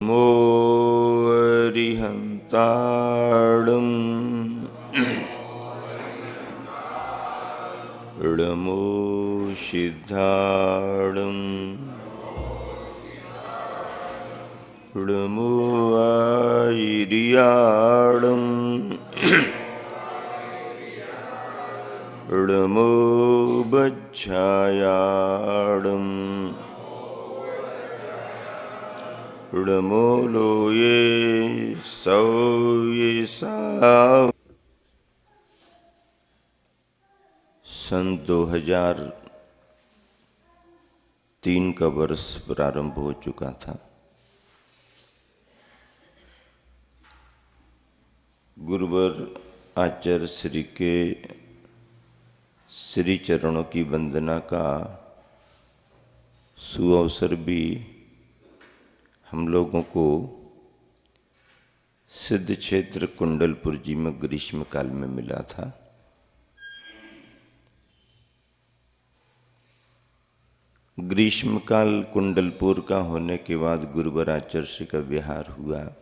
मोऽरिहन्ताणं ऋणमो सिद्धाणं ऋणमो आयिर्याणं ऋणमो बच्छायाणं ऋणमो लोये सौये सा। सन 2003 का वर्ष प्रारंभ हो चुका था। गुरुवर आचार्य श्री के श्री चरणों की वंदना का सुअवसर भी हम लोगों को सिद्ध क्षेत्र कुंडलपुर जी में ग्रीष्म काल में मिला था। ग्रीष्म काल कुंडलपुर का होने के बाद गुरुवर आचार्य का विहार हुआ।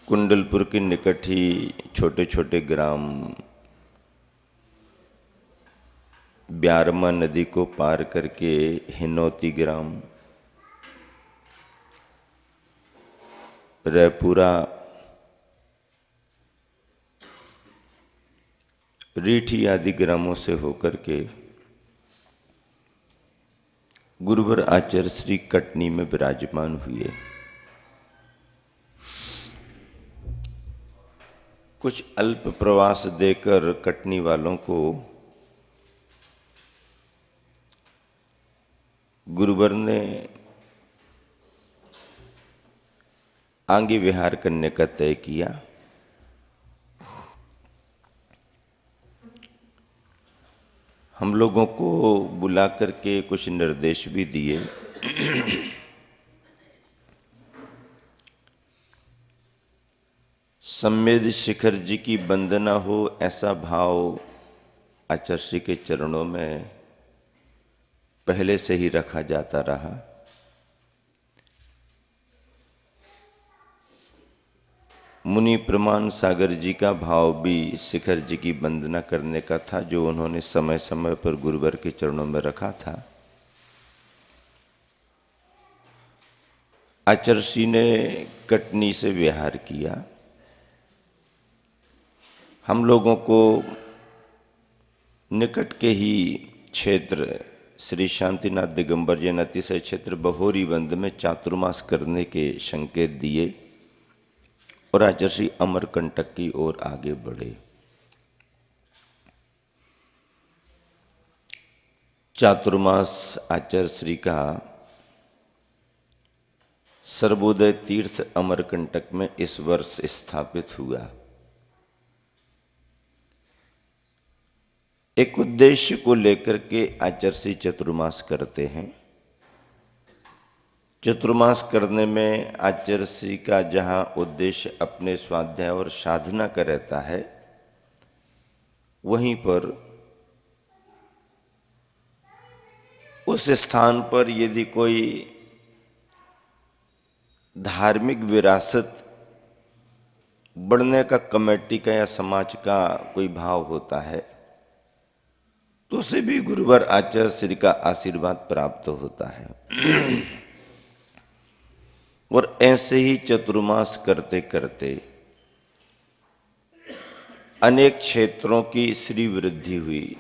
कुंडलपुर के निकट ही छोटे छोटे ग्राम ब्यारमा नदी को पार करके हिनौती ग्राम, रैपुरा, रीठी आदि ग्रामों से होकर के गुरुवर आचार्य श्री कटनी में विराजमान हुए। कुछ अल्प प्रवास देकर कटनी वालों को गुरुवर ने आगे विहार करने का तय किया। हम लोगों को बुला करके कुछ निर्देश भी दिए। सम्मेद शिखर जी की वंदना हो, ऐसा भाव आचार्य श्री के चरणों में पहले से ही रखा जाता रहा। मुनि प्रमाण सागर जी का भाव भी शिखर जी की वंदना करने का था, जो उन्होंने समय समय पर गुरुवर के चरणों में रखा था। आचार्य श्री ने कटनी से विहार किया। हम लोगों को निकट के ही क्षेत्र श्री शांतिनाथ दिगंबर जैन अतिशय क्षेत्र बहोरी बंद में चातुर्मास करने के संकेत दिए और आचार्य श्री अमरकंटक की ओर आगे बढ़े। चातुर्मास आचार्य श्री का सर्वोदय तीर्थ अमरकंटक में इस वर्ष स्थापित हुआ। एक उद्देश्य को लेकर के आचार्य श्री चतुर्मास करते हैं। चतुर्मास करने में आचार्य श्री का जहाँ उद्देश्य अपने स्वाध्याय और साधना का रहता है, वहीं पर उस स्थान पर यदि कोई धार्मिक विरासत बढ़ने का कमेटी का या समाज का कोई भाव होता है, तो उसे भी गुरुवर आचार्य श्री का आशीर्वाद प्राप्त होता है। और ऐसे ही चतुर्मास करते करते अनेक क्षेत्रों की श्री वृद्धि हुई।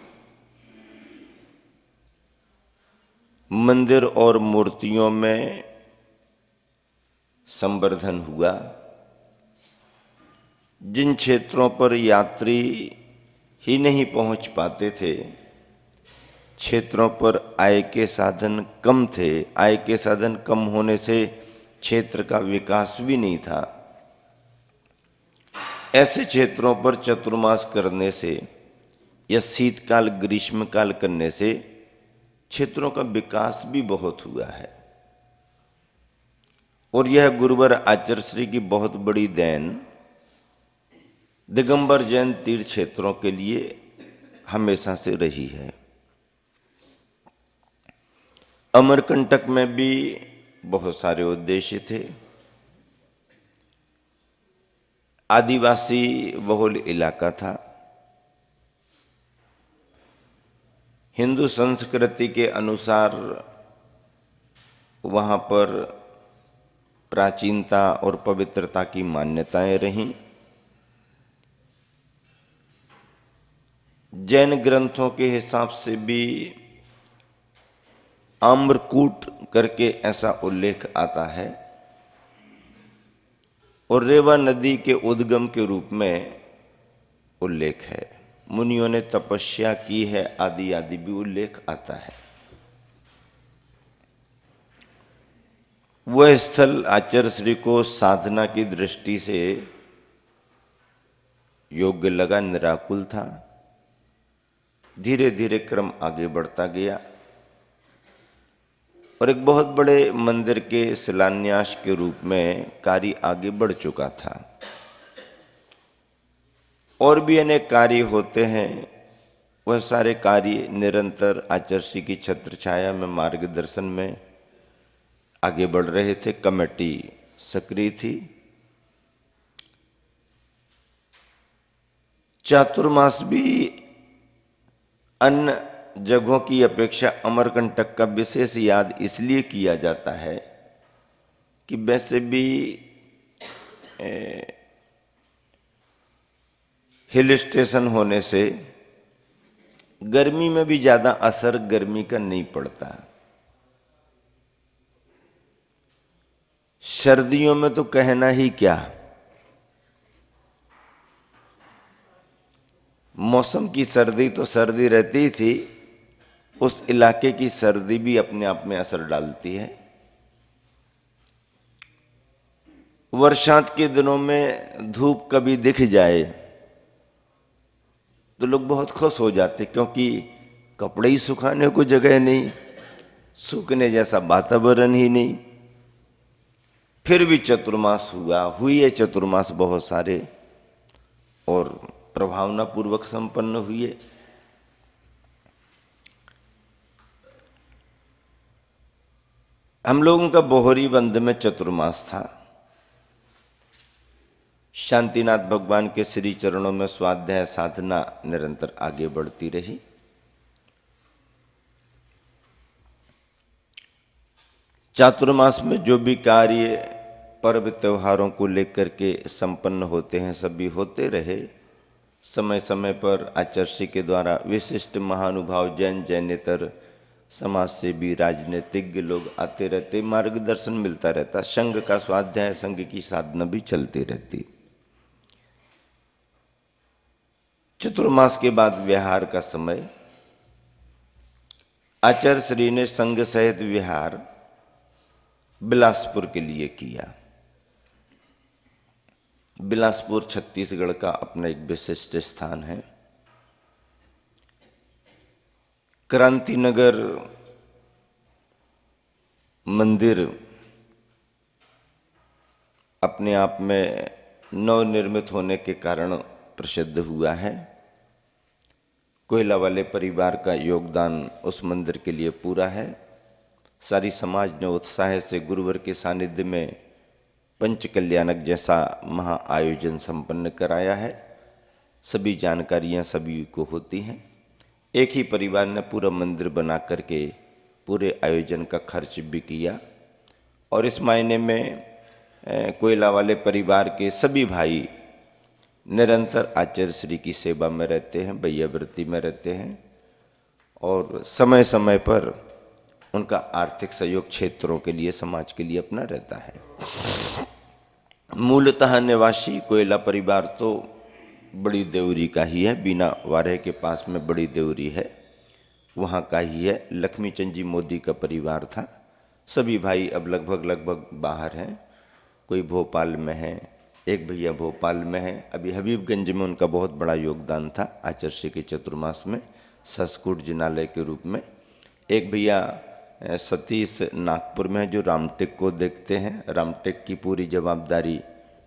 मंदिर और मूर्तियों में संवर्धन हुआ। जिन क्षेत्रों पर यात्री ही नहीं पहुंच पाते थे, क्षेत्रों पर आय के साधन कम थे, आय के साधन कम होने से क्षेत्र का विकास भी नहीं था, ऐसे क्षेत्रों पर चतुर्मास करने से या शीतकाल ग्रीष्मकाल करने से क्षेत्रों का विकास भी बहुत हुआ है। और यह गुरुवर आचार्य श्री की बहुत बड़ी देन दिगंबर जैन तीर्थ क्षेत्रों के लिए हमेशा से रही है। अमरकंटक में भी बहुत सारे उद्देश्य थे। आदिवासी बहुल इलाका था। हिंदू संस्कृति के अनुसार वहाँ पर प्राचीनता और पवित्रता की मान्यताएं रहीं। जैन ग्रंथों के हिसाब से भी आम्रकूट करके ऐसा उल्लेख आता है और रेवा नदी के उद्गम के रूप में उल्लेख है। मुनियों ने तपस्या की है आदि आदि भी उल्लेख आता है। वह स्थल आचार्य श्री को साधना की दृष्टि से योग्य लगा, निराकुल था। धीरे धीरे क्रम आगे बढ़ता गया और एक बहुत बड़े मंदिर के शिलान्यास के रूप में कार्य आगे बढ़ चुका था। और भी अनेक कार्य होते हैं। वह सारे कार्य निरंतर आचार्य की छत्र छाया में मार्गदर्शन में आगे बढ़ रहे थे। कमेटी सक्रिय थी। चातुर्मास भी अन्य जगहों की अपेक्षा अमरकंटक का विशेष याद इसलिए किया जाता है कि वैसे भी हिल स्टेशन होने से गर्मी में भी ज़्यादा असर गर्मी का नहीं पड़ता। सर्दियों में तो कहना ही क्या, मौसम की सर्दी तो सर्दी रहती थी, उस इलाके की सर्दी भी अपने आप में असर डालती है। वर्षांत के दिनों में धूप कभी दिख जाए तो लोग बहुत खुश हो जाते, क्योंकि कपड़े ही सुखाने को जगह नहीं, सूखने जैसा वातावरण ही नहीं। फिर भी चतुर्मास हुए चतुर्मास बहुत सारे और प्रभावना पूर्वक संपन्न हुए। हम लोगों का बोहरी बंद में चतुर्मास था। शांतिनाथ भगवान के श्री चरणों में स्वाध्याय साधना निरंतर आगे बढ़ती रही। चातुर्मास में जो भी कार्य पर्व त्योहारों को लेकर के संपन्न होते हैं सभी होते रहे। समय समय पर आचार्य के द्वारा विशिष्ट महानुभाव जैन जैनेतर समाज से भी राजनीतिज्ञ लोग आते रहते, मार्गदर्शन मिलता रहता। संघ का स्वाध्याय, संघ की साधना भी चलती रहती। चतुर्मास के बाद विहार का समय, आचार्य श्री ने संघ सहित विहार बिलासपुर के लिए किया। बिलासपुर छत्तीसगढ़ का अपना एक विशिष्ट स्थान है। क्रांतिनगर मंदिर अपने आप में नवनिर्मित होने के कारण प्रसिद्ध हुआ है। कोयला वाले परिवार का योगदान उस मंदिर के लिए पूरा है। सारी समाज ने उत्साह से गुरुवर के सानिध्य में पंच कल्याणक जैसा महा आयोजन संपन्न कराया है। सभी जानकारियां सभी को होती हैं। एक ही परिवार ने पूरा मंदिर बना करके पूरे आयोजन का खर्च भी किया और इस मायने में कोयला वाले परिवार के सभी भाई निरंतर आचार्य श्री की सेवा में रहते हैं, भैयावृत्ति में रहते हैं और समय समय पर उनका आर्थिक सहयोग क्षेत्रों के लिए, समाज के लिए अपना रहता है। मूलतः निवासी कोयला परिवार तो बड़ी देवरी का ही है। बीना वारे के पास में बड़ी देवरी है, वहाँ का ही है। लक्ष्मीचंद जी मोदी का परिवार था। सभी भाई अब लगभग बाहर हैं। कोई भोपाल में है, एक भैया भोपाल में है। अभी हबीबगंज में उनका बहुत बड़ा योगदान था आचार्य के चतुर्मास में, संस्कृत जिनालय के रूप में। एक भैया सतीश नागपुर में जो रामटेक को देखते हैं, रामटेक की पूरी जवाबदारी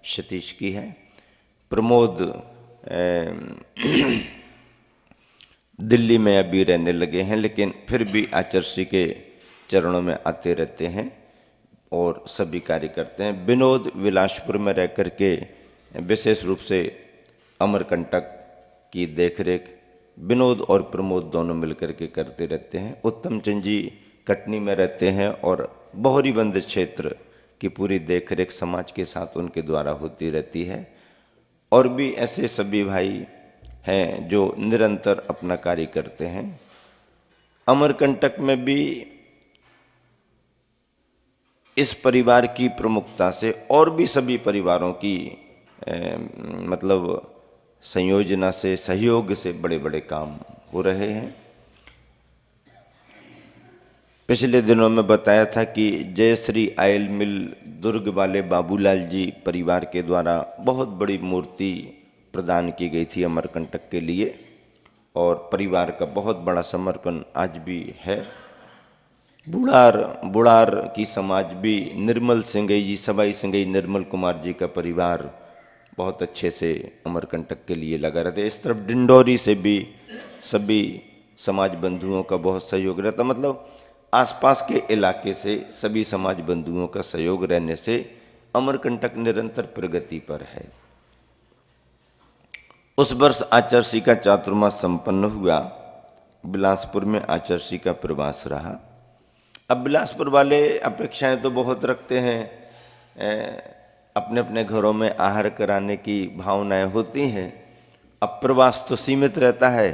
सतीश की है। प्रमोद दिल्ली में अभी रहने लगे हैं, लेकिन फिर भी आचार्य के चरणों में आते रहते हैं और सभी कार्य करते हैं। विनोद विलासपुर में रह कर के विशेष रूप से अमरकंटक की देखरेख विनोद और प्रमोद दोनों मिलकर के करते रहते हैं। उत्तम चंद जी कटनी में रहते हैं और बहुरीबंद क्षेत्र की पूरी देखरेख समाज के साथ उनके द्वारा होती रहती है। और भी ऐसे सभी भाई हैं जो निरंतर अपना कार्य करते हैं। अमरकंटक में भी इस परिवार की प्रमुखता से और भी सभी परिवारों की मतलब संयोजना से, सहयोग से बड़े बड़े काम हो रहे हैं। पिछले दिनों में बताया था कि जयश्री आयल मिल दुर्ग वाले बाबूलाल जी परिवार के द्वारा बहुत बड़ी मूर्ति प्रदान की गई थी अमरकंटक के लिए, और परिवार का बहुत बड़ा समर्पण आज भी है। बुढ़ार की समाज भी निर्मल सिंगई जी, सबाई सिंगई निर्मल कुमार जी का परिवार बहुत अच्छे से अमरकंटक के लिए लगा रहते। इस तरफ डिंडोरी से भी सभी समाज बंधुओं का बहुत सहयोग रहता। मतलब आसपास के इलाके से सभी समाज बंधुओं का सहयोग रहने से अमरकंटक निरंतर प्रगति पर है। उस वर्ष आचार्य का चातुर्मास संपन्न हुआ। बिलासपुर में आचार्य का प्रवास रहा। अब बिलासपुर वाले अपेक्षाएं तो बहुत रखते हैं, अपने अपने घरों में आहार कराने की भावनाएं होती हैं। अब प्रवास तो सीमित रहता है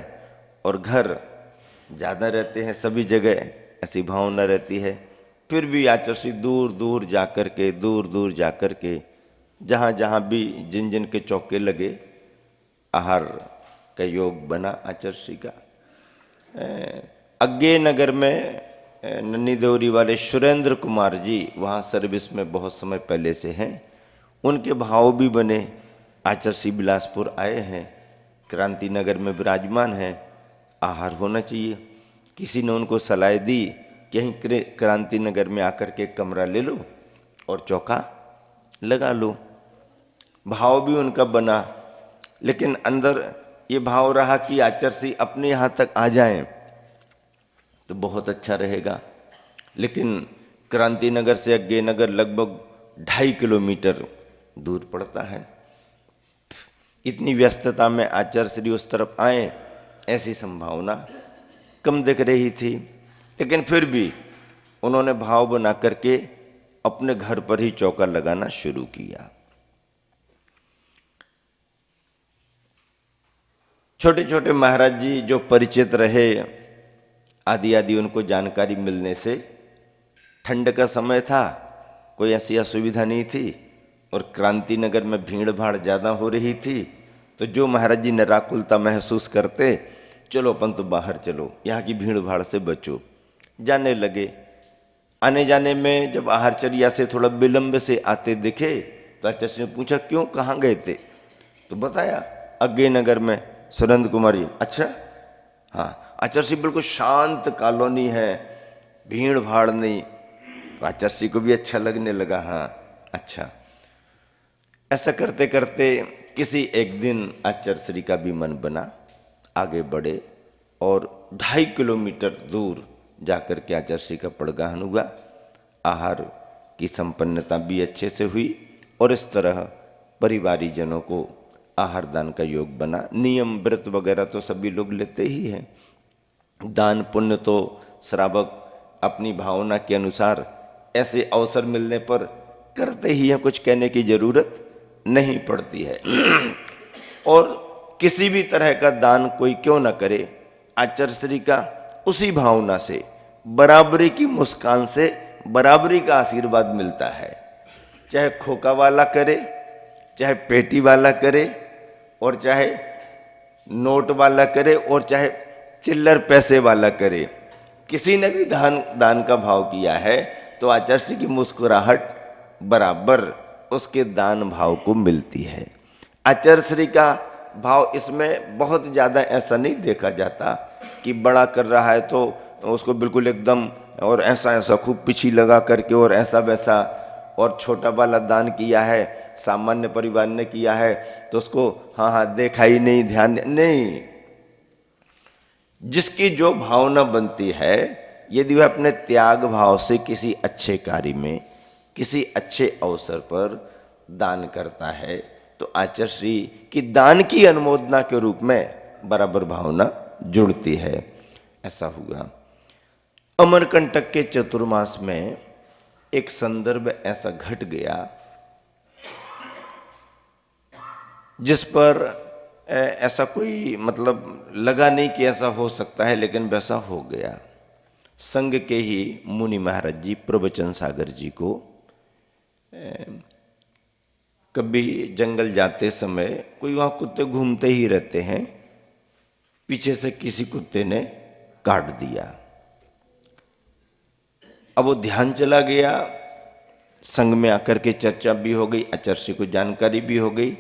और घर ज़्यादा रहते हैं, सभी जगह ऐसी भावना रहती है। फिर भी आचार्य दूर दूर जाकर के जहाँ जहाँ भी जिन जिन के चौके लगे आहार का योग बना आचार्य का। अज्ञे नगर में नन्नी देवरी वाले सुरेंद्र कुमार जी वहाँ सर्विस में बहुत समय पहले से हैं, उनके भाव भी बने। आचार्य बिलासपुर आए हैं, क्रांति नगर में विराजमान हैं, आहार होना चाहिए। किसी ने उनको सलाह दी कि यहीं क्रांति नगर में आकर के कमरा ले लो और चौका लगा लो। भाव भी उनका बना, लेकिन अंदर ये भाव रहा कि आचार्य अपने यहाँ तक आ जाएं तो बहुत अच्छा रहेगा। लेकिन क्रांति नगर से अज्ञे नगर लगभग 2.5 किलोमीटर दूर पड़ता है। इतनी व्यस्तता में आचार्य उस तरफ आए ऐसी संभावना कम दिख रही थी, लेकिन फिर भी उन्होंने भाव बना करके अपने घर पर ही चौका लगाना शुरू किया। छोटे छोटे महाराज जी जो परिचित रहे, आदि उनको जानकारी मिलने से, ठंड का समय था, कोई ऐसी असुविधा नहीं थी और क्रांति नगर में भीड़ भाड़ ज़्यादा हो रही थी, तो जो महाराज जी निराकुलता महसूस करते, चलो अपन तो बाहर चलो, यहाँ की भीड़ भाड़ से बचो, जाने लगे। आने जाने में जब आहारचर्या से थोड़ा विलंब से आते दिखे तो आचार्य ने पूछा क्यों, कहाँ गए थे? तो बताया अज्ञे नगर में सुरेंद्र कुमार जी। अच्छा हाँ, आचार्य बिल्कुल शांत कॉलोनी है, भीड़ भाड़ नहीं। तो आचार्य को भी अच्छा लगने लगा, हाँ अच्छा। ऐसा करते करते किसी एक दिन आचार्य का भी मन बना, आगे बढ़े और 2.5 किलोमीटर दूर जाकर के आचार्य का पड़गाहन हुआ। आहार की संपन्नता भी अच्छे से हुई और इस तरह परिवारी जनों को आहार दान का योग बना। नियम व्रत वगैरह तो सभी लोग लेते ही हैं। दान पुण्य तो श्रावक अपनी भावना के अनुसार ऐसे अवसर मिलने पर करते ही हैं, कुछ कहने की जरूरत नहीं पड़ती है। और किसी भी तरह का दान कोई क्यों न करे, आचार्य का उसी भावना से, बराबरी की मुस्कान से बराबरी का आशीर्वाद मिलता है। चाहे खोका वाला करे, चाहे पेटी वाला करे, और चाहे नोट वाला करे, और चाहे चिल्लर पैसे वाला करे, किसी ने भी दान का भाव किया है तो आचार्य की मुस्कुराहट बराबर उसके दान भाव को मिलती है। आचार्य का भाव इसमें बहुत ज़्यादा ऐसा नहीं देखा जाता कि बड़ा कर रहा है तो उसको बिल्कुल एकदम और ऐसा ऐसा खूब पीछी लगा करके और ऐसा वैसा, और छोटा वाला दान किया है सामान्य परिवार ने किया है तो उसको हाँ हाँ देखा ही नहीं, ध्यान नहीं। जिसकी जो भावना बनती है, यदि वह अपने त्याग भाव से किसी अच्छे कार्य में, किसी अच्छे अवसर पर दान करता है, तो आचार्य श्री की दान की अनुमोदना के रूप में बराबर भावना जुड़ती है। ऐसा हुआ। अमरकंटक के चतुर्मास में एक संदर्भ ऐसा घट गया जिस पर ऐसा कोई मतलब लगा नहीं कि ऐसा हो सकता है, लेकिन वैसा हो गया। संघ के ही मुनि महाराज जी प्रवचन सागर जी को कभी जंगल जाते समय कोई वहाँ कुत्ते घूमते ही रहते हैं, पीछे से किसी कुत्ते ने काट दिया। अब वो ध्यान चला गया, संघ में आकर के चर्चा भी हो गई, आचार्य को जानकारी भी हो गई।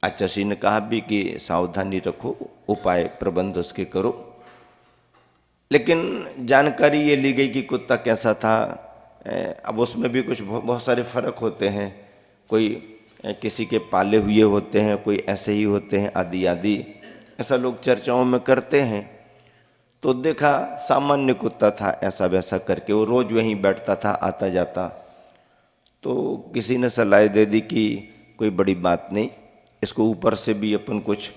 आचार्य ने कहा भी कि सावधानी रखो, उपाय प्रबंध उसके करो। लेकिन जानकारी ये ली गई कि कुत्ता कैसा था। अब उसमें भी कुछ बहुत सारे फर्क होते हैं, कोई किसी के पाले हुए होते हैं, कोई ऐसे ही होते हैं, आदि आदि ऐसा लोग चर्चाओं में करते हैं। तो देखा सामान्य कुत्ता था, ऐसा वैसा करके वो रोज वहीं बैठता था, आता जाता। तो किसी ने सलाह दे दी कि कोई बड़ी बात नहीं, इसको ऊपर से भी अपन कुछ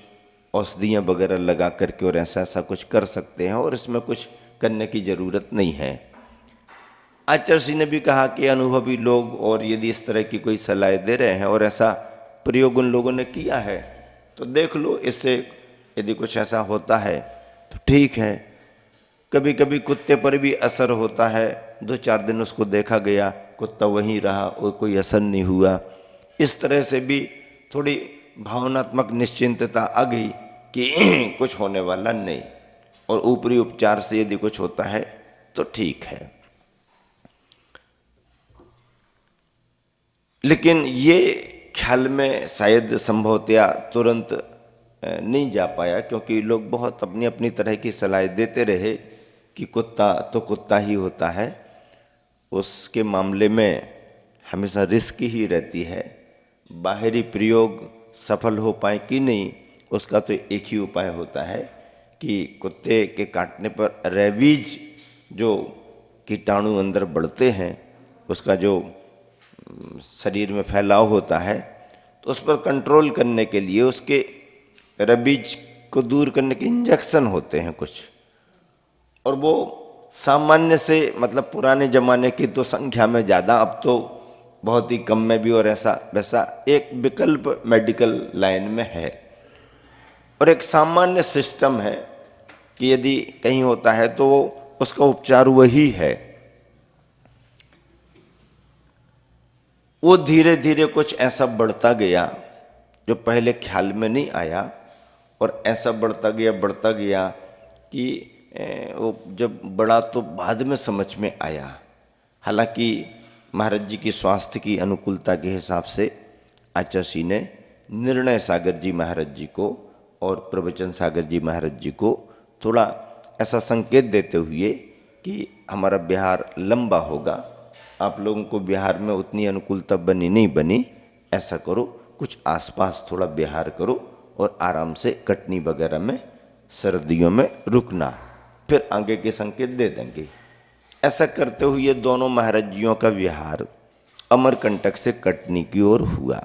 औषधियाँ वगैरह लगा करके और ऐसा ऐसा कुछ कर सकते हैं, और इसमें कुछ करने की ज़रूरत नहीं है। आचार्य ने भी कहा कि अनुभवी लोग और यदि इस तरह की कोई सलाह दे रहे हैं और ऐसा प्रयोग उन लोगों ने किया है तो देख लो, इससे यदि कुछ ऐसा होता है तो ठीक है। कभी कभी कुत्ते पर भी असर होता है, 2-4 दिन उसको देखा गया, कुत्ता वहीं रहा और कोई असर नहीं हुआ। इस तरह से भी थोड़ी भावनात्मक निश्चिंतता आ गई कि कुछ होने वाला नहीं, और ऊपरी उपचार से यदि कुछ होता है तो ठीक है। लेकिन ये ख्याल में शायद संभवतया तुरंत नहीं जा पाया, क्योंकि लोग बहुत अपनी अपनी तरह की सलाह देते रहे कि कुत्ता तो कुत्ता ही होता है, उसके मामले में हमेशा रिस्क ही रहती है। बाहरी प्रयोग सफल हो पाए कि नहीं, उसका तो एक ही उपाय होता है कि कुत्ते के काटने पर रेबीज जो कीटाणु अंदर बढ़ते हैं, उसका जो शरीर में फैलाव होता है, तो उस पर कंट्रोल करने के लिए उसके रेबीज को दूर करने के इंजेक्शन होते हैं कुछ, और वो सामान्य से मतलब पुराने ज़माने की तो संख्या में ज़्यादा, अब तो बहुत ही कम में भी, और ऐसा वैसा एक विकल्प मेडिकल लाइन में है। और एक सामान्य सिस्टम है कि यदि कहीं होता है तो उसका उपचार वही है। वो धीरे धीरे कुछ ऐसा बढ़ता गया जो पहले ख्याल में नहीं आया, और ऐसा बढ़ता गया कि वो जब बड़ा तो बाद में समझ में आया। हालांकि महाराज जी की स्वास्थ्य की अनुकूलता के हिसाब से आचार्य ने निर्णय सागर जी महाराज जी को और प्रवचन सागर जी महाराज जी को थोड़ा ऐसा संकेत देते हुए कि हमारा बिहार लंबा होगा, आप लोगों को बिहार में उतनी अनुकूलता बनी नहीं बनी, ऐसा करो कुछ आसपास थोड़ा बिहार करो और आराम से कटनी वगैरह में सर्दियों में रुकना, फिर आगे के संकेत दे देंगे। ऐसा करते हुए दोनों महाराज जियों का विहार अमरकंटक से कटनी की ओर हुआ।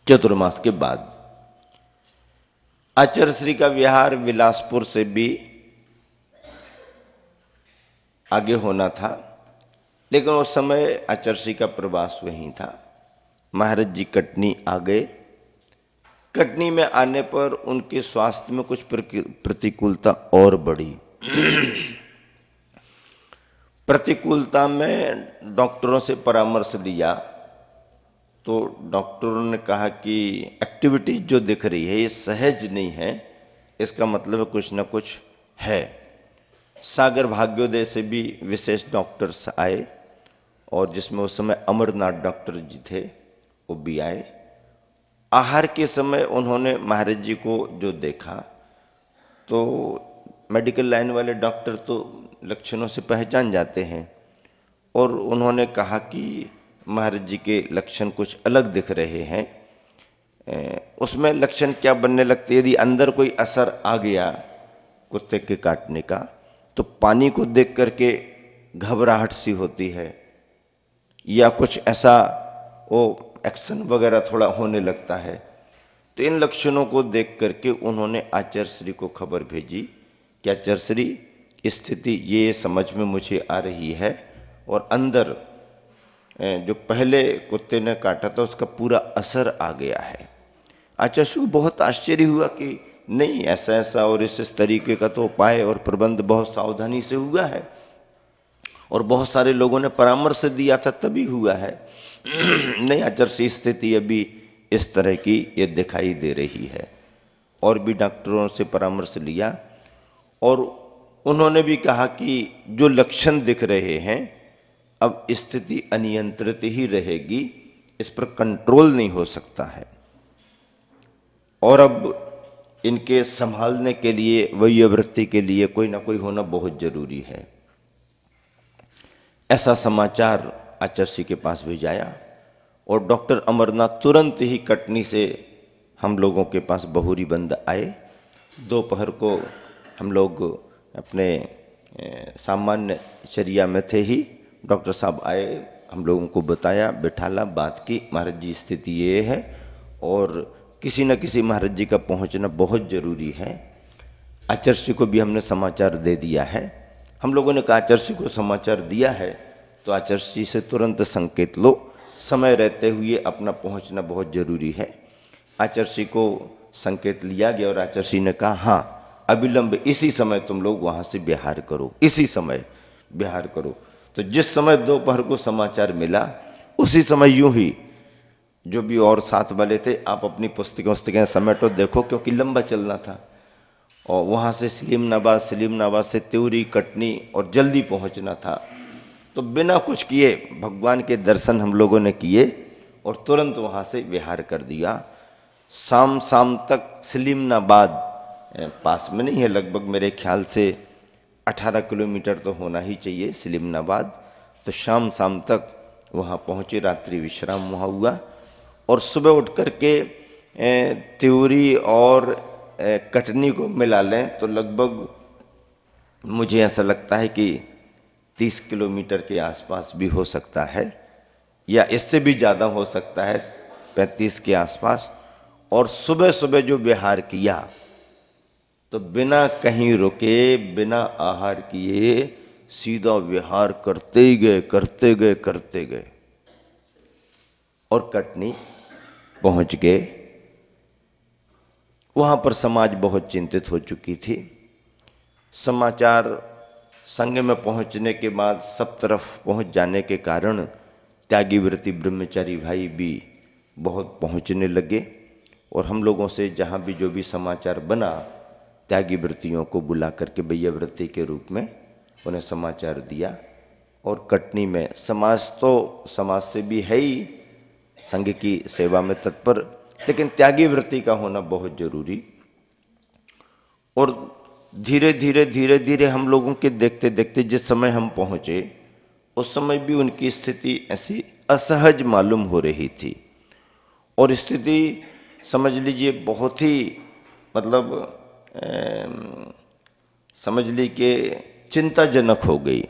चतुर्मास के बाद आचार्य श्री का विहार बिलासपुर से भी आगे होना था, लेकिन उस समय आचार्य श्री का प्रवास वहीं था। महाराज जी कटनी आ गए। कटनी में आने पर उनके स्वास्थ्य में कुछ प्रतिकूलता और बढ़ी। प्रतिकूलता में डॉक्टरों से परामर्श लिया तो डॉक्टरों ने कहा कि एक्टिविटीज जो दिख रही है ये सहज नहीं है, इसका मतलब कुछ ना कुछ है। सागर भाग्योदय से भी विशेष डॉक्टर्स आए, और जिसमें उस समय अमरनाथ डॉक्टर जी थे वो भी आए। आहार के समय उन्होंने महाराज जी को जो देखा तो मेडिकल लाइन वाले डॉक्टर तो लक्षणों से पहचान जाते हैं, और उन्होंने कहा कि महाराज जी के लक्षण कुछ अलग दिख रहे हैं। उसमें लक्षण क्या बनने लगते, यदि अंदर कोई असर आ गया कुत्ते के काटने का, तो पानी को देख करके घबराहट सी होती है, या कुछ ऐसा वो एक्शन वगैरह थोड़ा होने लगता है। तो इन लक्षणों को देख करके उन्होंने आचार्य श्री को खबर भेजी कि आचार्य श्री, स्थिति ये समझ में मुझे आ रही है, और अंदर जो पहले कुत्ते ने काटा था उसका पूरा असर आ गया है। आचार्य श्री को बहुत आश्चर्य हुआ कि नहीं, ऐसा ऐसा और इस तरीके का तो उपाय और प्रबंध बहुत सावधानी से हुआ है, और बहुत सारे लोगों ने परामर्श दिया था तभी हुआ है। नहीं आचार्य श्री, स्थिति अभी इस तरह की ये दिखाई दे रही है। और भी डॉक्टरों से परामर्श लिया, और उन्होंने भी कहा कि जो लक्षण दिख रहे हैं अब स्थिति अनियंत्रित ही रहेगी, इस पर कंट्रोल नहीं हो सकता है, और अब इनके संभालने के लिए, वैयवृत्ति के लिए कोई ना कोई होना बहुत जरूरी है। ऐसा समाचार आचार्य श्री के पास भेजाया, और डॉक्टर अमरनाथ तुरंत ही कटनी से हम लोगों के पास बहुरी बंद आए। दोपहर को हम लोग अपने सामान्य चर्या में थे ही, डॉक्टर साहब आए, हम लोगों को बताया, बैठाला, बात की, महाराज जी स्थिति ये है और किसी न किसी महाराज जी का पहुंचना बहुत ज़रूरी है। आचार्य श्री को भी हमने समाचार दे दिया है। हम लोगों ने कहा आचार्य श्री को समाचार दिया है तो आचार्य श्री से तुरंत संकेत लो, समय रहते हुए अपना पहुंचना बहुत ज़रूरी है। आचार्य श्री को संकेत लिया गया और आचार्य श्री ने कहा हाँ, अविलंब इसी समय तुम लोग वहाँ से बिहार करो, इसी समय बिहार करो। तो जिस समय दोपहर को समाचार मिला उसी समय यूं ही जो भी और साथ वाले थे, आप अपनी पुस्तकें समेटो, देखो, क्योंकि लंबा चलना था, और वहाँ से सलीमनाबाद से त्यूरी, कटनी, और जल्दी पहुँचना था। तो बिना कुछ किए भगवान के दर्शन हम लोगों ने किए और तुरंत वहाँ से विहार कर दिया। शाम तक सलीमनाबाद पास में नहीं है, लगभग मेरे ख्याल से 18 किलोमीटर तो होना ही चाहिए सलीमनाबाद। तो शाम तक वहाँ पहुँचे, रात्रि विश्राम वहाँ हुआ, और सुबह उठ कर के त्यूरी और कटनी को मिला लें तो लगभग मुझे ऐसा लगता है कि 30 किलोमीटर के आसपास भी हो सकता है, या इससे भी ज़्यादा हो सकता है, 35 के आसपास। और सुबह जो विहार किया तो बिना कहीं रुके, बिना आहार किए सीधा विहार करते गए और कटनी पहुंच गए। वहाँ पर समाज बहुत चिंतित हो चुकी थी। समाचार संघ में पहुँचने के बाद सब तरफ पहुँच जाने के कारण त्यागी व्रती ब्रह्मचारी भाई भी बहुत पहुँचने लगे, और हम लोगों से जहाँ भी जो भी समाचार बना त्यागी व्रतियों को बुला करके भैया व्रती के रूप में उन्हें समाचार दिया। और कटनी में समाज से भी है ही संघ की सेवा में तत्पर, लेकिन त्यागी व्रती का होना बहुत जरूरी। और धीरे धीरे हम लोगों के देखते देखते जिस समय हम पहुँचे उस समय भी उनकी स्थिति ऐसी असहज मालूम हो रही थी, और स्थिति समझ लीजिए बहुत ही मतलब समझ ली कि चिंताजनक हो गई।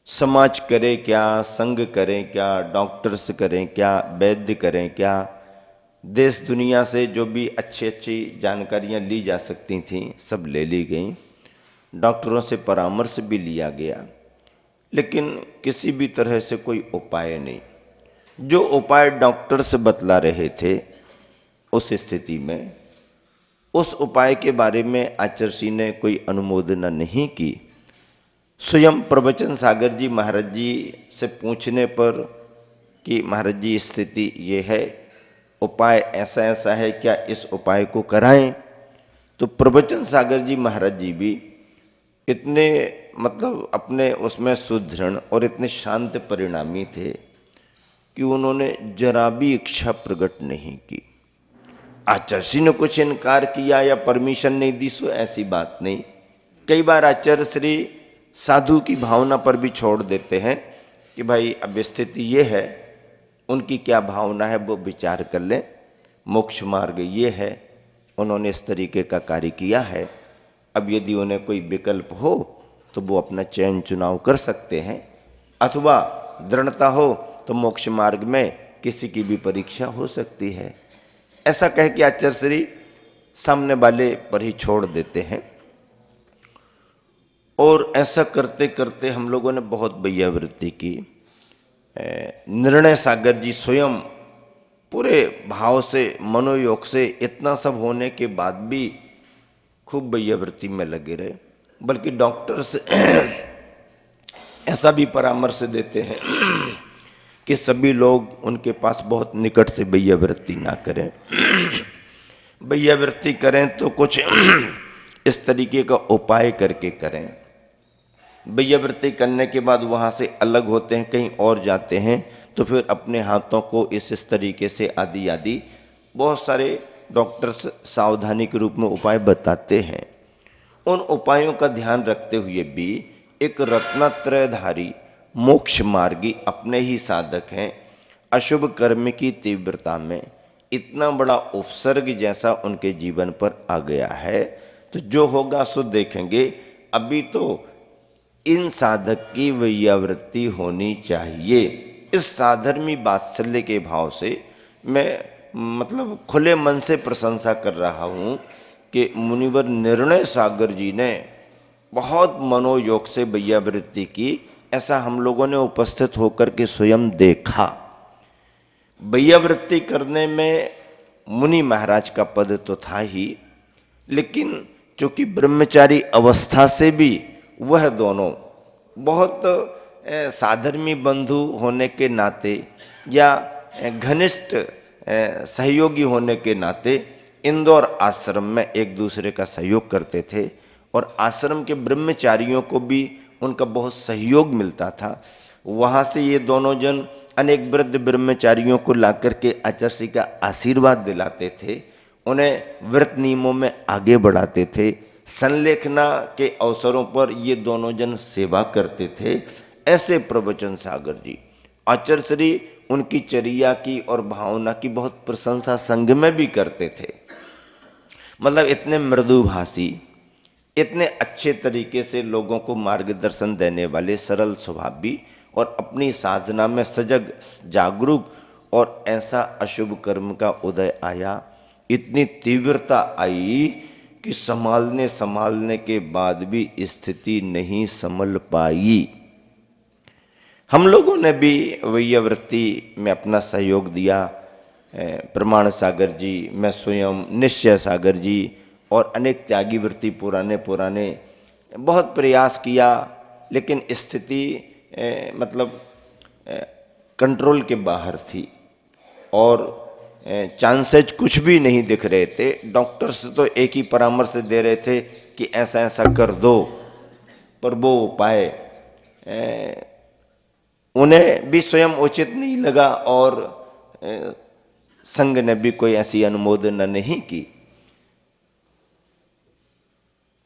समाज करे क्या, संघ करें क्या, डॉक्टर्स करें क्या, वैद्य करें क्या, देश दुनिया से जो भी अच्छी जानकारियां ली जा सकती थीं सब ले ली गई, डॉक्टरों से परामर्श भी लिया गया, लेकिन किसी भी तरह से कोई उपाय नहीं। जो उपाय डॉक्टर्स बतला रहे थे उस स्थिति में, उस उपाय के बारे में आचार्य श्री ने कोई अनुमोदना नहीं की। स्वयं प्रवचन सागर जी महाराज जी से पूछने पर कि महाराज जी स्थिति ये है, उपाय ऐसा ऐसा है, क्या इस उपाय को कराएं? तो प्रवचन सागर जी महाराज जी भी इतने मतलब अपने उसमें सुदृढ़ और इतने शांत परिणामी थे कि उन्होंने जरा भी इच्छा प्रकट नहीं की। आचार्य श्री ने कुछ इनकार किया या परमिशन नहीं दी, सो ऐसी बात नहीं। कई बार आचार्य श्री साधु की भावना पर भी छोड़ देते हैं कि भाई अब स्थिति ये है, उनकी क्या भावना है वो विचार कर लें, मोक्ष मार्ग ये है, उन्होंने इस तरीके का कार्य किया है, अब यदि उन्हें कोई विकल्प हो तो वो अपना चयन चुनाव कर सकते हैं, अथवा दृढ़ता हो तो मोक्ष मार्ग में किसी की भी परीक्षा हो सकती है। ऐसा कह के आचार्य श्री सामने वाले पर ही छोड़ देते हैं। और ऐसा करते करते हम लोगों ने बहुत वैयावृत्ति की। निर्णय सागर जी स्वयं पूरे भाव से, मनोयोग से, इतना सब होने के बाद भी खूब वैयावृत्ति में लगे रहे। बल्कि डॉक्टर्स ऐसा भी परामर्श देते हैं कि सभी लोग उनके पास बहुत निकट से वैयावृत्ति ना करें। वैयावृत्ति करें तो कुछ इस तरीके का उपाय करके करें। वैयावृत्ति करने के बाद वहाँ से अलग होते हैं, कहीं और जाते हैं, तो फिर अपने हाथों को इस तरीके से आदि आदि बहुत सारे डॉक्टर्स सावधानी के रूप में उपाय बताते हैं। उन उपायों का ध्यान रखते हुए भी एक रत्नत्रयधारी मोक्ष मार्गी अपने ही साधक हैं। अशुभ कर्म की तीव्रता में इतना बड़ा उपसर्ग जैसा उनके जीवन पर आ गया है, तो जो होगा सो देखेंगे। अभी तो इन साधक की वैयावृत्ति होनी चाहिए। इस साधर्मी वात्सल्य के भाव से मैं मतलब खुले मन से प्रशंसा कर रहा हूँ कि मुनिवर निर्णय सागर जी ने बहुत मनोयोग से वैयावृत्ति की। ऐसा हम लोगों ने उपस्थित होकर के स्वयं देखा। वैयावृत्ति करने में मुनि महाराज का पद तो था ही, लेकिन चूंकि ब्रह्मचारी अवस्था से भी वह दोनों बहुत साधर्मी बंधु होने के नाते या घनिष्ठ सहयोगी होने के नाते इंदौर आश्रम में एक दूसरे का सहयोग करते थे, और आश्रम के ब्रह्मचारियों को भी उनका बहुत सहयोग मिलता था। वहाँ से ये दोनों जन अनेक वृद्ध ब्रह्मचारियों को लाकर के आचार्य का आशीर्वाद दिलाते थे, उन्हें व्रत नियमों में आगे बढ़ाते थे। संलेखना के अवसरों पर ये दोनों जन सेवा करते थे। ऐसे प्रवचन सागर जी आचार्य श्री उनकी चर्या की और भावना की बहुत प्रशंसा संग में भी करते थे। मतलब इतने मृदुभाषी, इतने अच्छे तरीके से लोगों को मार्गदर्शन देने वाले, सरल स्वभावी और अपनी साधना में सजग जागरूक। और ऐसा अशुभ कर्म का उदय आया, इतनी तीव्रता आई कि संभालने के बाद भी स्थिति नहीं संभल पाई। हम लोगों ने भी वैयावृत्ति में अपना सहयोग दिया। प्रमाण सागर जी, मैं स्वयं, निश्चय सागर जी और अनेक त्यागी वृत्ति पुराने बहुत प्रयास किया, लेकिन स्थिति मतलब कंट्रोल के बाहर थी और चांसेज कुछ भी नहीं दिख रहे थे। डॉक्टर्स तो एक ही परामर्श दे रहे थे कि ऐसा ऐसा कर दो, पर वो उपाय उन्हें भी स्वयं उचित नहीं लगा और संघ ने भी कोई ऐसी अनुमोदन नहीं की।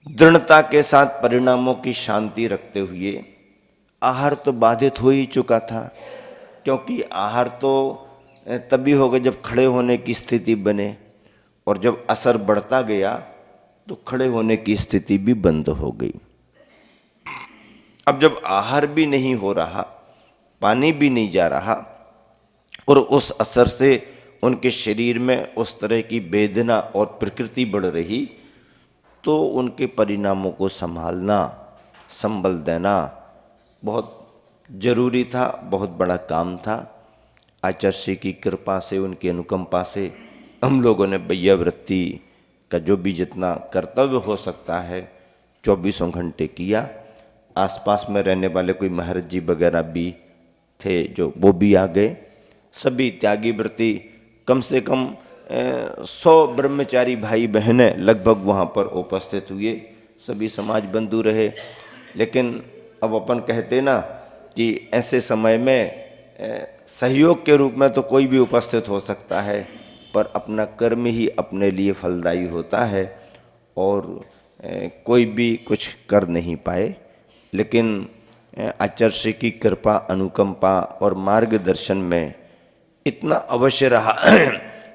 दृढ़ता के साथ परिणामों की शांति रखते हुए आहार तो बाधित हो ही चुका था, क्योंकि आहार तो तभी होगा जब खड़े होने की स्थिति बने, और जब असर बढ़ता गया तो खड़े होने की स्थिति भी बंद हो गई। अब जब आहार भी नहीं हो रहा, पानी भी नहीं जा रहा, और उस असर से उनके शरीर में उस तरह की वेदना और प्रकृति बढ़ रही, तो उनके परिणामों को संभालना, संबल देना बहुत जरूरी था, बहुत बड़ा काम था। आचार्य की कृपा से, उनकी अनुकंपा से हम लोगों ने वैयावृत्ति का जो भी जितना कर्तव्य हो सकता है 24 घंटे किया। आसपास में रहने वाले कोई महाराज जी वगैरह भी थे, जो वो भी आ गए। सभी त्यागी व्रती, कम से कम 100 ब्रह्मचारी भाई बहनें लगभग वहाँ पर उपस्थित हुए। सभी समाज बंधु रहे। लेकिन अब अपन कहते ना कि ऐसे समय में सहयोग के रूप में तो कोई भी उपस्थित हो सकता है, पर अपना कर्म ही अपने लिए फलदायी होता है और कोई भी कुछ कर नहीं पाए। लेकिन आचार्य श्री की कृपा, अनुकंपा और मार्गदर्शन में इतना अवश्य रहा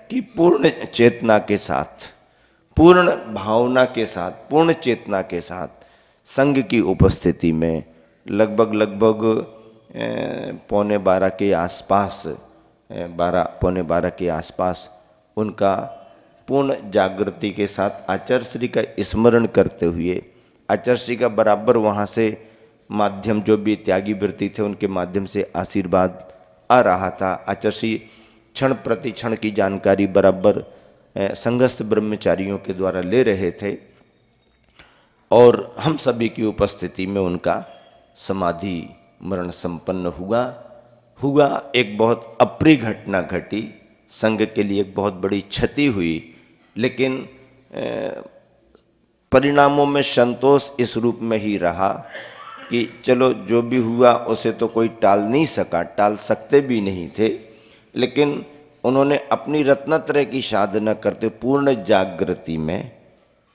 कि पूर्ण चेतना के साथ, पूर्ण भावना के साथ, पूर्ण चेतना के साथ संघ की उपस्थिति में लगभग 11:45 के आसपास, 11:45 के आसपास उनका पूर्ण जागृति के साथ आचार्य श्री का स्मरण करते हुए, आचार्य श्री का बराबर वहाँ से माध्यम, जो भी त्यागी वृत्ति थे उनके माध्यम से आशीर्वाद आ रहा था। आचार्य श्री क्षण प्रति क्षण की जानकारी बराबर संघस्थ ब्रह्मचारियों के द्वारा ले रहे थे और हम सभी की उपस्थिति में उनका समाधि मरण संपन्न हुआ। एक बहुत अप्रिय घटना घटी, संघ के लिए एक बहुत बड़ी क्षति हुई, लेकिन परिणामों में संतोष इस रूप में ही रहा कि चलो जो भी हुआ उसे तो कोई टाल नहीं सका, टाल सकते भी नहीं थे, लेकिन उन्होंने अपनी रत्नत्रय की साधना करते पूर्ण जागृति में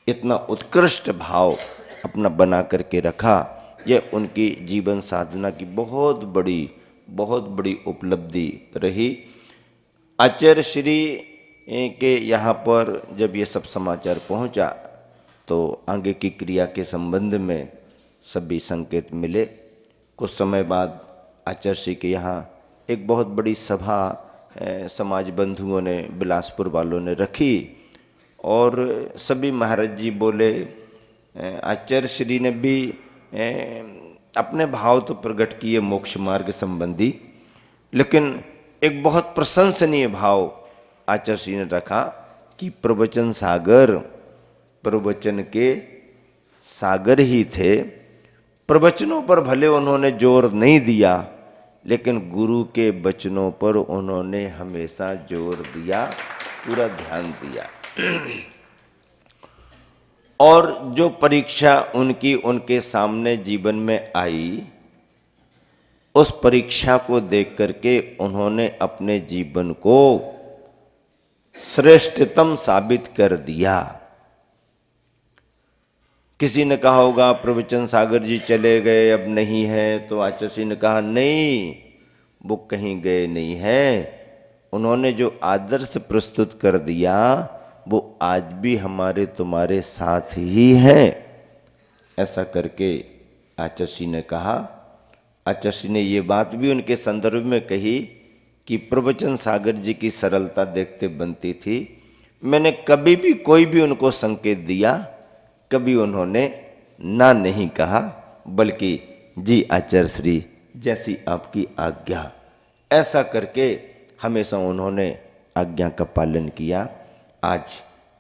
इतना उत्कृष्ट भाव अपना बना करके रखा। यह उनकी जीवन साधना की बहुत बड़ी उपलब्धि रही। आचार्य श्री के यहाँ पर जब ये सब समाचार पहुँचा तो आगे की क्रिया के संबंध में सभी संकेत मिले। कुछ समय बाद आचार्य श्री के यहाँ एक बहुत बड़ी सभा समाज बंधुओं ने, बिलासपुर वालों ने रखी और सभी महाराज जी बोले। आचार्य श्री ने भी अपने भाव तो प्रकट किए मोक्ष मार्ग संबंधी, लेकिन एक बहुत प्रशंसनीय भाव आचार्य श्री ने रखा कि प्रवचन सागर, प्रवचन के सागर ही थे। प्रवचनों पर भले उन्होंने जोर नहीं दिया, लेकिन गुरु के वचनों पर उन्होंने हमेशा जोर दिया, पूरा ध्यान दिया। और जो परीक्षा उनके सामने जीवन में आई, उस परीक्षा को देख करके उन्होंने अपने जीवन को श्रेष्ठतम साबित कर दिया। किसी ने कहा होगा प्रवचन सागर जी चले गए, अब नहीं है, तो आचार्य श्री ने कहा नहीं, वो कहीं गए नहीं है। उन्होंने जो आदर्श प्रस्तुत कर दिया वो आज भी हमारे तुम्हारे साथ ही है। ऐसा करके आचार्य श्री ने कहा। आचार्य श्री ने ये बात भी उनके संदर्भ में कही कि प्रवचन सागर जी की सरलता देखते बनती थी। मैंने कभी भी कोई भी उनको संकेत दिया, कभी उन्होंने ना नहीं कहा, बल्कि जी आचार्य श्री जैसी आपकी आज्ञा, ऐसा करके हमेशा उन्होंने आज्ञा का पालन किया। आज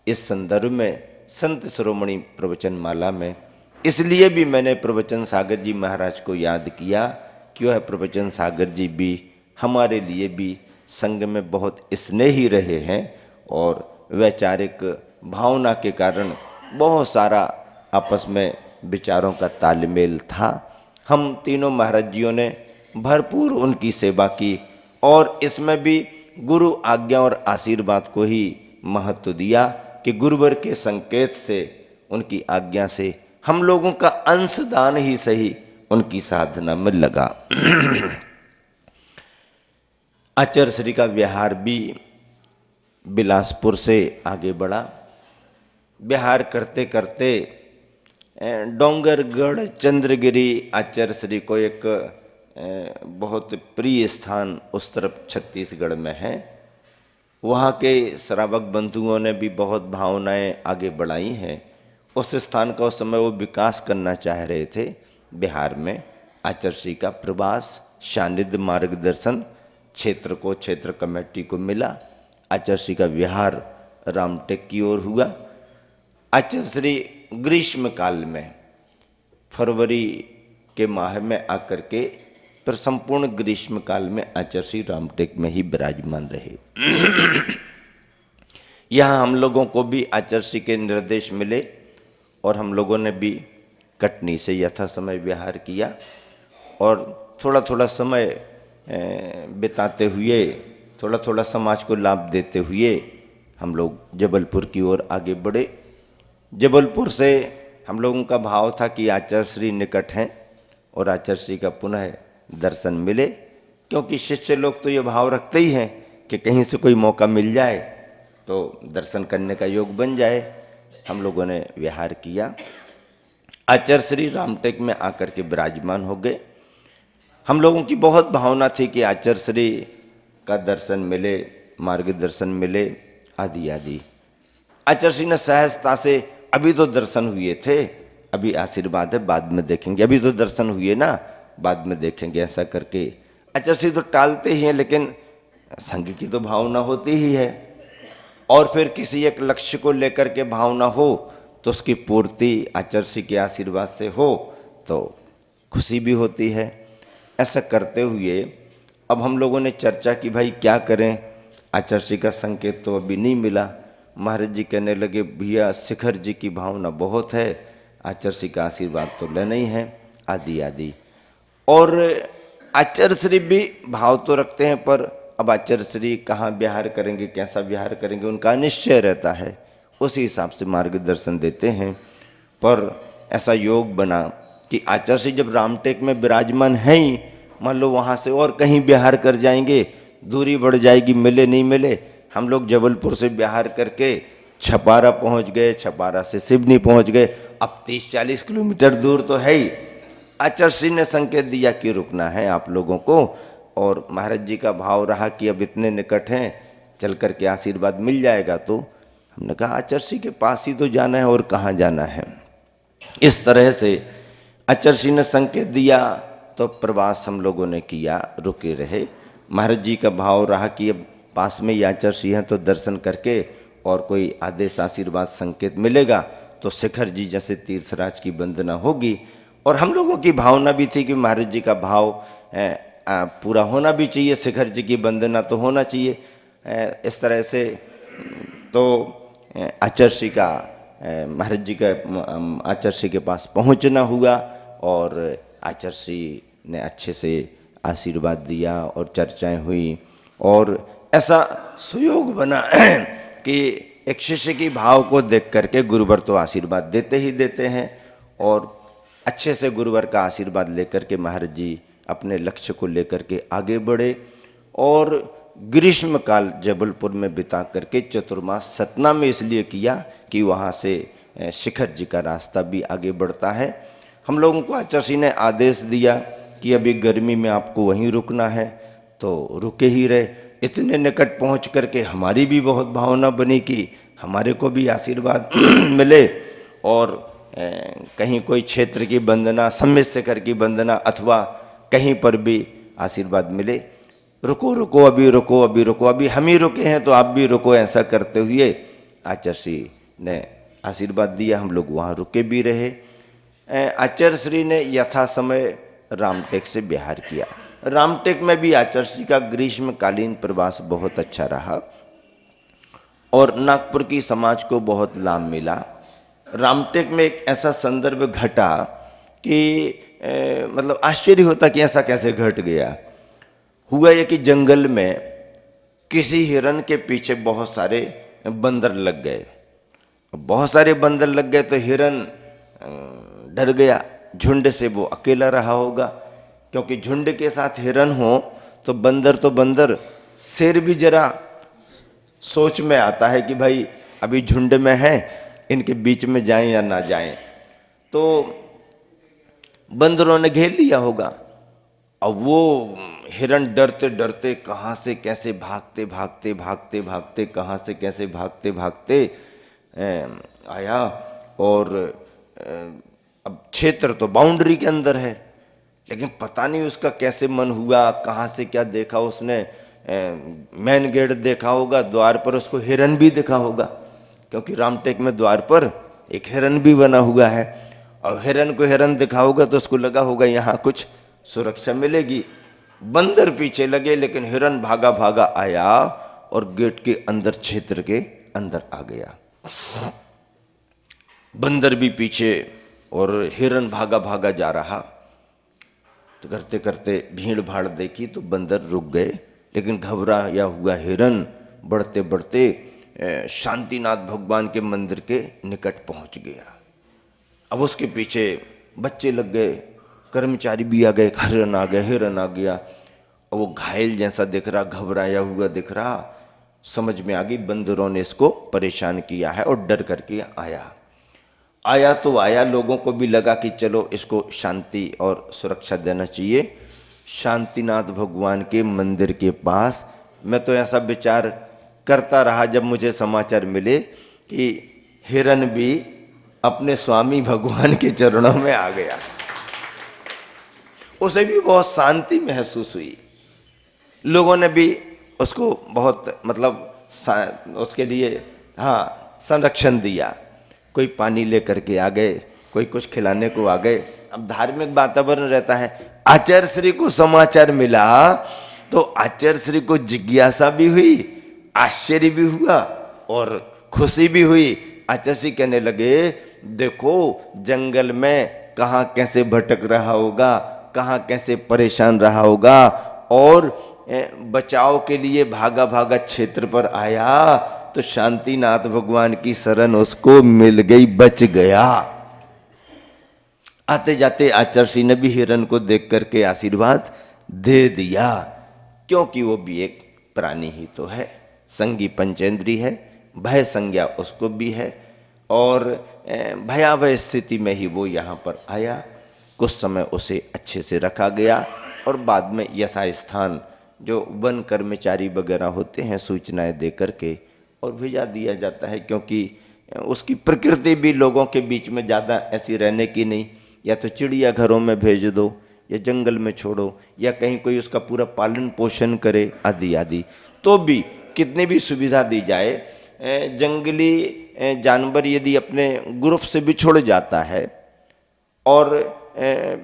इस संदर्भ में संत शिरोमणि प्रवचन माला में इसलिए भी मैंने प्रवचन सागर जी महाराज को याद किया, क्यों है प्रवचन सागर जी भी हमारे लिए भी संघ में बहुत स्नेही रहे हैं और वैचारिक भावना के कारण बहुत सारा आपस में विचारों का तालमेल था। हम तीनों महाराज जियों ने भरपूर उनकी सेवा की और इसमें भी गुरु आज्ञा और आशीर्वाद को ही महत्व दिया कि गुरुवर के संकेत से, उनकी आज्ञा से हम लोगों का अंशदान ही सही उनकी साधना में लगा। आचार्य श्री का विहार भी बिलासपुर से आगे बढ़ा। विहार करते करते डोंगरगढ़ चंद्रगिरी आचार्य श्री को एक बहुत प्रिय स्थान उस तरफ छत्तीसगढ़ में है। वहाँ के श्रावक बंधुओं ने भी बहुत भावनाएं आगे बढ़ाई हैं। उस स्थान का उस समय वो विकास करना चाह रहे थे। बिहार में आचार्य श्री का प्रवास, सानिध्य, मार्गदर्शन क्षेत्र कमेटी को मिला। आचार्य श्री का विहार रामटेक की ओर हुआ। आचार्य श्री ग्रीष्म काल में फरवरी के माह में आकर के फिर संपूर्ण ग्रीष्म काल में आचार्य श्री रामटेक में ही विराजमान रहे। यहाँ हम लोगों को भी आचार्य श्री के निर्देश मिले और हम लोगों ने भी कटनी से यथा समय विहार किया और थोड़ा थोड़ा समय बिताते हुए, थोड़ा थोड़ा समाज को लाभ देते हुए हम लोग जबलपुर की ओर आगे बढ़े। जबलपुर से हम लोगों का भाव था कि आचार्य श्री निकट हैं और आचार्य श्री का पुनः दर्शन मिले, क्योंकि शिष्य लोग तो ये भाव रखते ही हैं कि कहीं से कोई मौका मिल जाए तो दर्शन करने का योग बन जाए। हम लोगों ने विहार किया। आचार्य श्री रामटेक में आकर के विराजमान हो गए। हम लोगों की बहुत भावना थी कि आचार्य श्री का दर्शन मिले, मार्गदर्शन मिले, आदि आदि। आचार्य श्री ने सहजता से, अभी तो दर्शन हुए थे, अभी आशीर्वाद है, बाद में देखेंगे, अभी तो दर्शन हुए ना, बाद में देखेंगे, ऐसा करके आचार्य श्री तो टालते ही हैं, लेकिन संघ की तो भावना होती ही है। और फिर किसी एक लक्ष्य को लेकर के भावना हो तो उसकी पूर्ति आचार्य श्री के आशीर्वाद से हो तो खुशी भी होती है। ऐसा करते हुए अब हम लोगों ने चर्चा की, भाई क्या करें, आचार्य श्री का संकेत तो अभी नहीं मिला। महाराज जी कहने लगे, भैया शिखर जी की भावना बहुत है, आचार्य श्री का आशीर्वाद तो लेना ही है, आदि आदि। और आचार्य श्री भी भाव तो रखते हैं, पर अब आचार्य श्री कहाँ विहार करेंगे, कैसा विहार करेंगे, उनका निश्चय रहता है, उसी हिसाब से मार्गदर्शन देते हैं। पर ऐसा योग बना कि आचार्य श्री जब रामटेक में विराजमान हैं ही, मान लो वहाँ से और कहीं विहार कर जाएंगे, दूरी बढ़ जाएगी, मिले नहीं मिले। हम लोग जबलपुर से विहार करके छपारा पहुँच गए, छपारा से सिवनी पहुँच गए, अब 30-40 किलोमीटर दूर तो है ही। आचार्य श्री ने संकेत दिया कि रुकना है आप लोगों को, और महाराज जी का भाव रहा कि अब इतने निकट हैं, चल कर के आशीर्वाद मिल जाएगा। तो हमने कहा आचार्य श्री के पास ही तो जाना है, और कहाँ जाना है। इस तरह से आचार्य श्री ने संकेत दिया तो प्रवास हम लोगों ने किया, रुके रहे। महाराज जी का भाव रहा कि अब पास में ही आचार्य श्री हैं, तो दर्शन करके और कोई आदेश आशीर्वाद संकेत मिलेगा तो शिखर जी जैसे तीर्थराज की वंदना होगी। और हम लोगों की भावना भी थी कि महाराज जी का भाव पूरा होना भी चाहिए, शिखर जी की वंदना तो होना चाहिए। इस तरह से तो आचार्य श्री का, महाराज जी का आचार्य श्री के पास पहुंचना हुआ, और आचार्य श्री ने अच्छे से आशीर्वाद दिया और चर्चाएं हुई, और ऐसा सुयोग बना कि एक शिष्य की भाव को देख करके गुरुवर तो आशीर्वाद देते ही देते हैं, और अच्छे से गुरुवर का आशीर्वाद लेकर के महाराज जी अपने लक्ष्य को लेकर के आगे बढ़े। और ग्रीष्म काल जबलपुर में बिता करके चतुर्मास सतना में इसलिए किया कि वहाँ से शिखर जी का रास्ता भी आगे बढ़ता है। हम लोगों को आचार्य श्री ने आदेश दिया कि अभी गर्मी में आपको वहीं रुकना है, तो रुके ही रहे। इतने निकट पहुँच करके हमारी भी बहुत भावना बनी कि हमारे को भी आशीर्वाद मिले, और कहीं कोई क्षेत्र की वंदना, सम्मित शिखर की वंदना, अथवा कहीं पर भी आशीर्वाद मिले। रुको रुको, अभी रुको, अभी रुको, अभी हम ही रुके हैं तो आप भी रुको, ऐसा करते हुए आचार्य श्री ने आशीर्वाद दिया। हम लोग वहाँ रुके भी रहे। आचार्य श्री ने यथा समय रामटेक से विहार किया। रामटेक में भी आचार्य श्री का ग्रीष्मकालीन प्रवास बहुत अच्छा रहा, और नागपुर की समाज को बहुत लाभ मिला। रामटेक में एक ऐसा संदर्भ घटा कि मतलब आश्चर्य होता कि ऐसा कैसे घट गया। हुआ ये कि जंगल में किसी हिरन के पीछे बहुत सारे बंदर लग गए। बहुत सारे बंदर लग गए तो हिरन डर गया, झुंड से वो अकेला रहा होगा, क्योंकि झुंड के साथ हिरन हो तो बंदर, शेर भी जरा सोच में आता है कि भाई अभी झुंड में है, इनके बीच में जाएं या ना जाएं। तो बंदरों ने घेर लिया होगा। अब वो हिरन डरते डरते कहाँ से कैसे भागते भागते भागते भागते कहाँ से कैसे भागते भागते आया, और अब क्षेत्र तो बाउंड्री के अंदर है, लेकिन पता नहीं उसका कैसे मन हुआ, कहाँ से क्या देखा उसने। मेन गेट देखा होगा, द्वार पर उसको हिरन भी दिखा होगा, क्योंकि रामटेक में द्वार पर एक हिरन भी बना हुआ है। और हिरन को हिरन दिखा होगा तो उसको लगा होगा यहाँ कुछ सुरक्षा मिलेगी। बंदर पीछे लगे, लेकिन हिरन भागा भागा आया और गेट के अंदर, क्षेत्र के अंदर आ गया। बंदर भी पीछे और हिरन भागा भागा जा रहा। तो करते करते भीड़ भाड़ देखी तो बंदर रुक गए, लेकिन घबराया हुआ हिरन बढ़ते बढ़ते शांतिनाथ भगवान के मंदिर के निकट पहुंच गया। अब उसके पीछे बच्चे लग गए, कर्मचारी भी आ गए, हिरन आ गया, हिरन आ गया। और वो घायल जैसा दिख रहा, घबराया हुआ दिख रहा। समझ में आ गई बंदरों ने इसको परेशान किया है, और डर करके आया तो आया। लोगों को भी लगा कि चलो इसको शांति और सुरक्षा देना चाहिए। शांतिनाथ भगवान के मंदिर के पास मैं तो ऐसा विचार करता रहा जब मुझे समाचार मिले कि हिरन भी अपने स्वामी भगवान के चरणों में आ गया। उसे भी बहुत शांति महसूस हुई। लोगों ने भी उसको बहुत मतलब उसके लिए संरक्षण दिया। कोई पानी लेकर के आ गए, कोई कुछ खिलाने को आ गए। अब धार्मिक वातावरण रहता है। आचार्य श्री को समाचार मिला तो आचार्य श्री को जिज्ञासा भी हुई, आश्चर्य भी हुआ और खुशी भी हुई। आचार्य श्री कहने लगे, देखो जंगल में कहाँ कैसे भटक रहा होगा, कहाँ कैसे परेशान रहा होगा, और बचाव के लिए भागा भागा क्षेत्र पर आया तो शांतिनाथ भगवान की शरण उसको मिल गई, बच गया। आते जाते आचार्य ने भी हिरन को देख करके आशीर्वाद दे दिया, क्योंकि वो भी एक प्राणी ही तो है, संगी पंचेंद्री है, भय संज्ञा उसको भी है, और भयावह स्थिति में ही वो यहाँ पर आया। कुछ समय उसे अच्छे से रखा गया और बाद में यथास्थान जो वन कर्मचारी वगैरह होते हैं सूचनाएं दे करके और भेजा दिया जाता है, क्योंकि उसकी प्रकृति भी लोगों के बीच में ज़्यादा ऐसी रहने की नहीं। या तो चिड़िया घरों में भेज दो या जंगल में छोड़ो या कहीं कोई उसका पूरा पालन पोषण करे आदि आदि। तो भी कितनी भी सुविधा दी जाए, जंगली जानवर यदि अपने ग्रुप से बिछुड़ जाता है और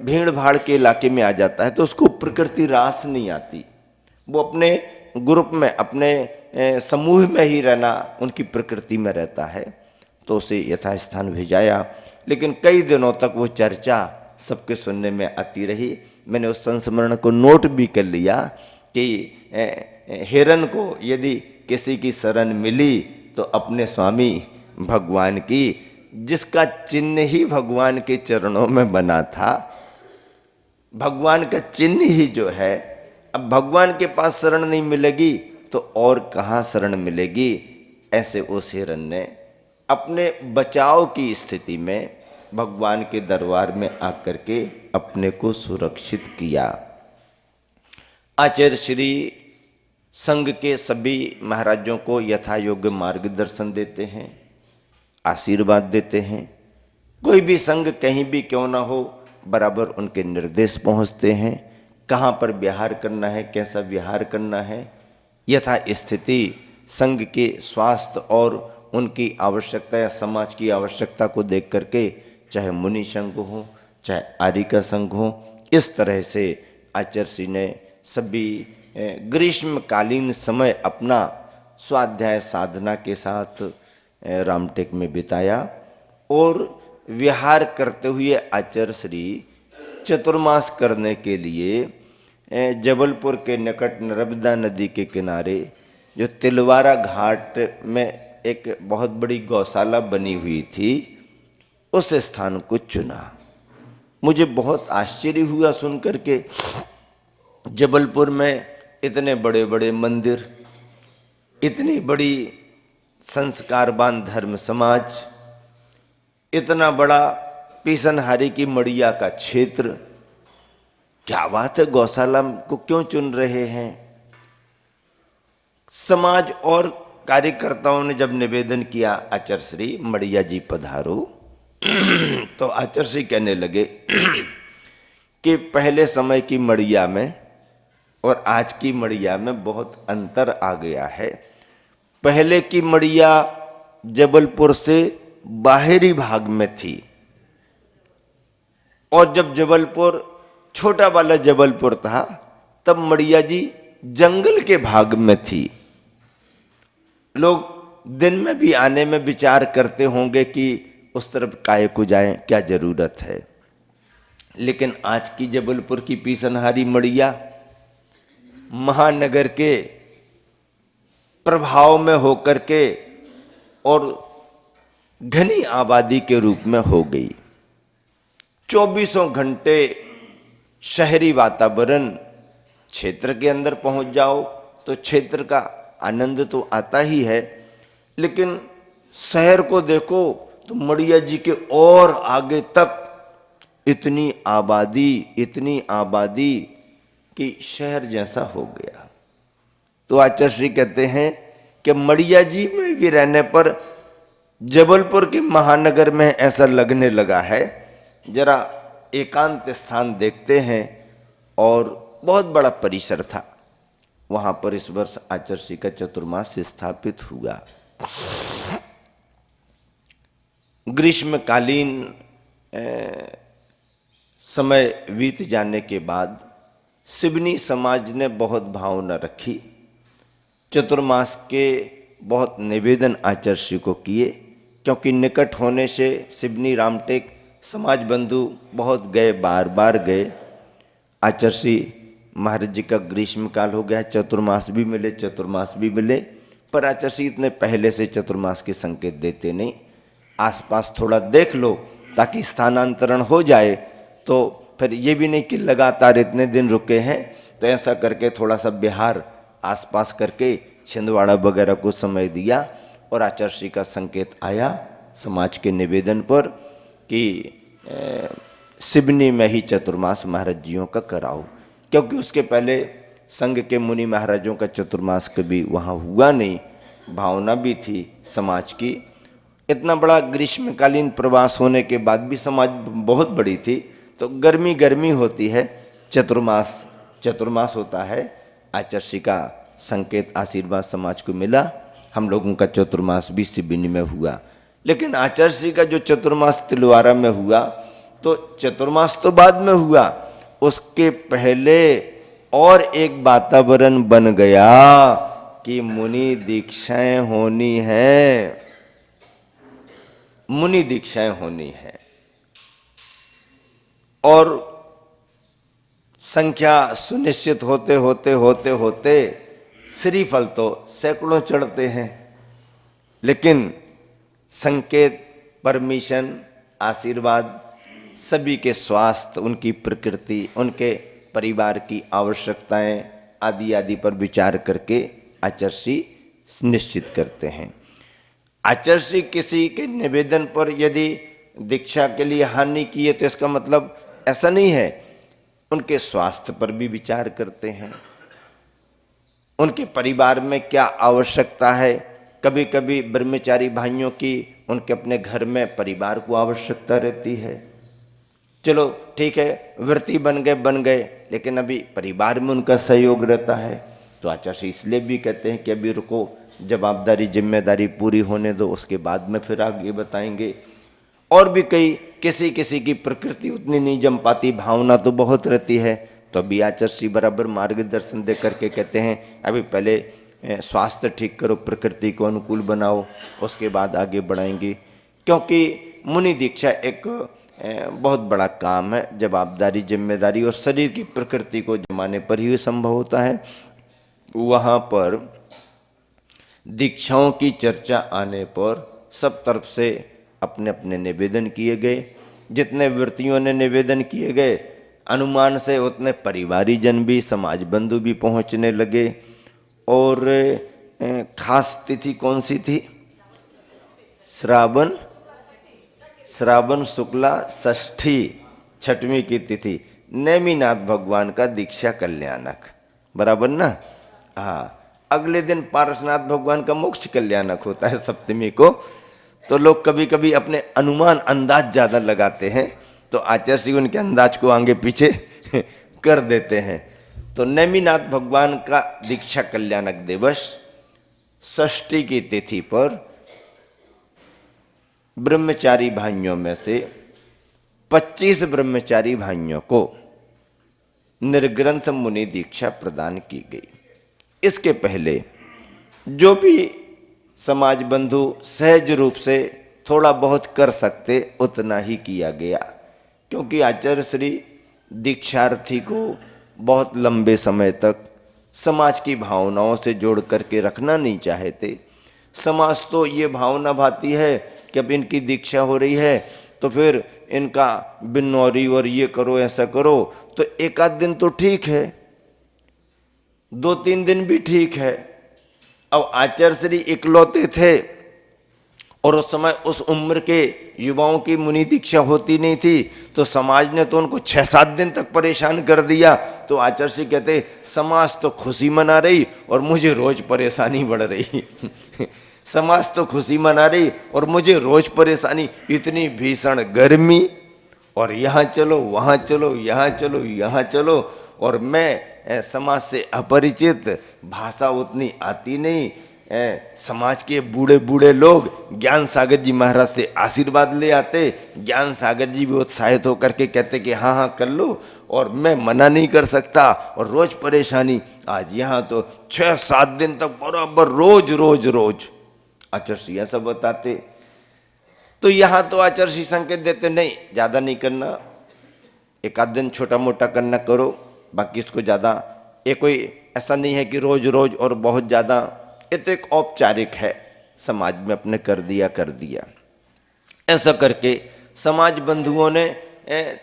भीड़ भाड़ के इलाके में आ जाता है तो उसको प्रकृति रास नहीं आती। वो अपने ग्रुप में, अपने समूह में ही रहना उनकी प्रकृति में रहता है। तो उसे यथास्थान भेजाया, लेकिन कई दिनों तक वो चर्चा सबके सुनने में आती रही। मैंने उस संस्मरण को नोट भी कर लिया कि हिरन को यदि किसी की शरण मिली तो अपने स्वामी भगवान की, जिसका चिन्ह ही भगवान के चरणों में बना था, भगवान का चिन्ह ही जो है, अब भगवान के पास शरण नहीं मिलेगी तो और कहाँ शरण मिलेगी। ऐसे उस हिरन ने अपने बचाव की स्थिति में भगवान के दरबार में आकर के अपने को सुरक्षित किया। आचार्य श्री संघ के सभी महाराजों को यथा योग्य मार्गदर्शन देते हैं, आशीर्वाद देते हैं। कोई भी संघ कहीं भी क्यों ना हो, बराबर उनके निर्देश पहुंचते हैं, कहाँ पर विहार करना है, कैसा विहार करना है। यथा स्थिति संघ के स्वास्थ्य और उनकी आवश्यकता या समाज की आवश्यकता को देख करके, चाहे मुनि संघ हो चाहे आर्य संघ हो, इस तरह से आचार्य श्री ने सभी ग्रीष्मकालीन समय अपना स्वाध्याय साधना के साथ रामटेक में बिताया। और विहार करते हुए आचार्य श्री चतुर्मास करने के लिए जबलपुर के निकट नर्मदा नदी के किनारे जो तिलवारा घाट में एक बहुत बड़ी गौशाला बनी हुई थी, उस स्थान को चुना। मुझे बहुत आश्चर्य हुआ सुन करके, जबलपुर में इतने बड़े बड़े मंदिर, इतनी बड़ी संस्कारवान धर्म समाज, इतना बड़ा पीसनहारी की मड़िया का क्षेत्र, क्या बात है, गौशाला को क्यों चुन रहे हैं। समाज और कार्यकर्ताओं ने जब निवेदन किया, आचार्य श्री मड़िया जी पधारो, तो आचार्य श्री कहने लगे कि पहले समय की मड़िया में और आज की मड़िया में बहुत अंतर आ गया है। पहले की मड़िया जबलपुर से बाहरी भाग में थी, और जब जबलपुर छोटा वाला जबलपुर था तब मड़िया जी जंगल के भाग में थी। लोग दिन में भी आने में विचार करते होंगे कि उस तरफ काहे को जाएं, क्या जरूरत है। लेकिन आज की जबलपुर की पीसनहारी मड़िया महानगर के प्रभाव में होकर के और घनी आबादी के रूप में हो गई। 24 घंटे शहरी वातावरण, क्षेत्र के अंदर पहुंच जाओ तो क्षेत्र का आनंद तो आता ही है, लेकिन शहर को देखो तो मड़िया जी के और आगे तक इतनी आबादी कि शहर जैसा हो गया। तो आचार्य श्री कहते हैं कि मड़िया जी में भी रहने पर जबलपुर के महानगर में ऐसा लगने लगा है। जरा एकांत स्थान देखते हैं, और बहुत बड़ा परिसर था। वहां पर इस वर्ष आचार्य श्री का चतुर्मास स्थापित हुआ। ग्रीष्मकालीन समय बीत जाने के बाद सिवनी समाज ने बहुत भावना रखी, चतुर्मास के बहुत निवेदन आचार्य श्री को किए, क्योंकि निकट होने से सिवनी रामटेक समाज बंधु बहुत गए, बार बार गए। आचार्य श्री महाराज जी का ग्रीष्मकाल हो गया, चतुर्मास भी मिले, पर आचार्य श्री इतने पहले से चतुर्मास के संकेत देते नहीं। आसपास थोड़ा देख लो ताकि स्थानांतरण हो जाए, तो फिर ये भी नहीं कि लगातार इतने दिन रुके हैं, तो ऐसा करके थोड़ा सा बिहार आसपास करके छिंदवाड़ा वगैरह को समय दिया। और आचार्य श्री का संकेत आया समाज के निवेदन पर कि सिवनी में ही चतुर्मास महाराज जियों का कराओ, क्योंकि उसके पहले संघ के मुनि महाराजों का चतुर्मास कभी वहाँ हुआ नहीं। भावना भी थी समाज की। इतना बड़ा ग्रीष्मकालीन प्रवास होने के बाद भी समाज बहुत बड़ी थी, तो गर्मी होती है, चतुर्मास होता है। आचार्य श्री का संकेत आशीर्वाद समाज को मिला, हम लोगों का चतुर्मास भी सिवनी में हुआ। लेकिन आचार्य श्री का जो चतुर्मास तिलवारा में हुआ, तो चतुर्मास तो बाद में हुआ, उसके पहले और एक वातावरण बन गया कि मुनि दीक्षाएं होनी है, और संख्या सुनिश्चित होते श्रीफल तो सैकड़ों चढ़ते हैं, लेकिन संकेत, परमिशन, आशीर्वाद, सभी के स्वास्थ्य, उनकी प्रकृति, उनके परिवार की आवश्यकताएं आदि पर विचार करके आचार्य श्री निश्चित करते हैं। आचार्य श्री किसी के निवेदन पर यदि दीक्षा के लिए हानि की है तो इसका मतलब ऐसा नहीं है, उनके स्वास्थ्य पर भी विचार करते हैं, उनके परिवार में क्या आवश्यकता है। कभी कभी ब्रह्मचारी भाइयों की उनके अपने घर में परिवार को आवश्यकता रहती है। चलो ठीक है, वृत्ति बन गए, लेकिन अभी परिवार में उनका सहयोग रहता है। तो आचार्य श्री इसलिए भी कहते हैं कि अभी रुको, जवाबदारी जिम्मेदारी पूरी होने दो, उसके बाद में फिर आगे बताएंगे। और भी किसी की प्रकृति उतनी नहीं जम पाती, भावना तो बहुत रहती है, तो अभी आचार्य श्री बराबर मार्गदर्शन दे करके कहते हैं अभी पहले स्वास्थ्य ठीक करो, प्रकृति को अनुकूल बनाओ, उसके बाद आगे बढ़ाएंगे। क्योंकि मुनि दीक्षा एक बहुत बड़ा काम है, जवाबदारी जिम्मेदारी और शरीर की प्रकृति को जमाने पर ही संभव होता है। वहाँ पर दीक्षाओं की चर्चा आने पर सब तरफ से अपने अपने निवेदन किए गए। जितने वृत्तियों ने निवेदन किए गए, अनुमान से उतने परिवारी जन भी, समाज बंधु भी पहुँचने लगे। और खास तिथि कौन सी थी? श्रावण शुक्ला षष्ठी, छठवीं की तिथि, नेमिनाथ भगवान का दीक्षा कल्याणक, बराबर ना? हाँ, अगले दिन पारसनाथ भगवान का मोक्ष कल्याणक होता है सप्तमी को। तो लोग कभी कभी अपने अनुमान अंदाज ज़्यादा लगाते हैं, तो आचार्य श्री उनके अंदाज को आगे पीछे कर देते हैं। तो नेमिनाथ भगवान का दीक्षा कल्याणक दिवस षष्ठी की तिथि पर ब्रह्मचारी भाइयों में से 25 ब्रह्मचारी भाइयों को निर्ग्रंथ मुनि दीक्षा प्रदान की गई। इसके पहले जो भी समाज बंधु सहज रूप से थोड़ा बहुत कर सकते उतना ही किया गया, क्योंकि आचार्य श्री दीक्षार्थी को बहुत लंबे समय तक समाज की भावनाओं से जोड़ करके रखना नहीं चाहते। समाज तो ये भावना भाती है कि अब इनकी दीक्षा हो रही है तो फिर इनका बिन्नौरी और ये करो ऐसा करो, तो एक आध दिन तो ठीक है, 2-3 दिन भी ठीक है। अब आचार्य श्री इकलौते थे और उस समय उस उम्र के युवाओं की मुनि दीक्षा होती नहीं थी, तो समाज ने तो उनको 6-7 दिन तक परेशान कर दिया। तो आचार्य श्री कहते समाज तो खुशी मना रही और मुझे रोज परेशानी बढ़ रही समाज तो खुशी मना रही और मुझे रोज परेशानी, इतनी भीषण गर्मी, और यहाँ चलो वहाँ चलो, यहाँ चलो यहाँ चलो, और मैं समाज से अपरिचित, भाषा उतनी आती नहीं। समाज के बूढ़े बूढ़े लोग ज्ञान सागर जी महाराज से आशीर्वाद ले आते, ज्ञान सागर जी भी उत्साहित होकर के कहते कि हाँ हाँ कर लो, और मैं मना नहीं कर सकता, और रोज परेशानी। आज यहाँ तो 6-7 दिन तक बराबर रोज रोज रोज आचार्य ऐसा बताते। तो यहाँ तो आचार्य संकेत देते नहीं, ज़्यादा नहीं करना, एक आध दिन छोटा मोटा करना करो, बाकी इसको ज़्यादा, ये कोई ऐसा नहीं है कि रोज रोज और बहुत ज़्यादा, ये तो एक औपचारिक है, समाज में अपने कर दिया। ऐसा करके समाज बंधुओं ने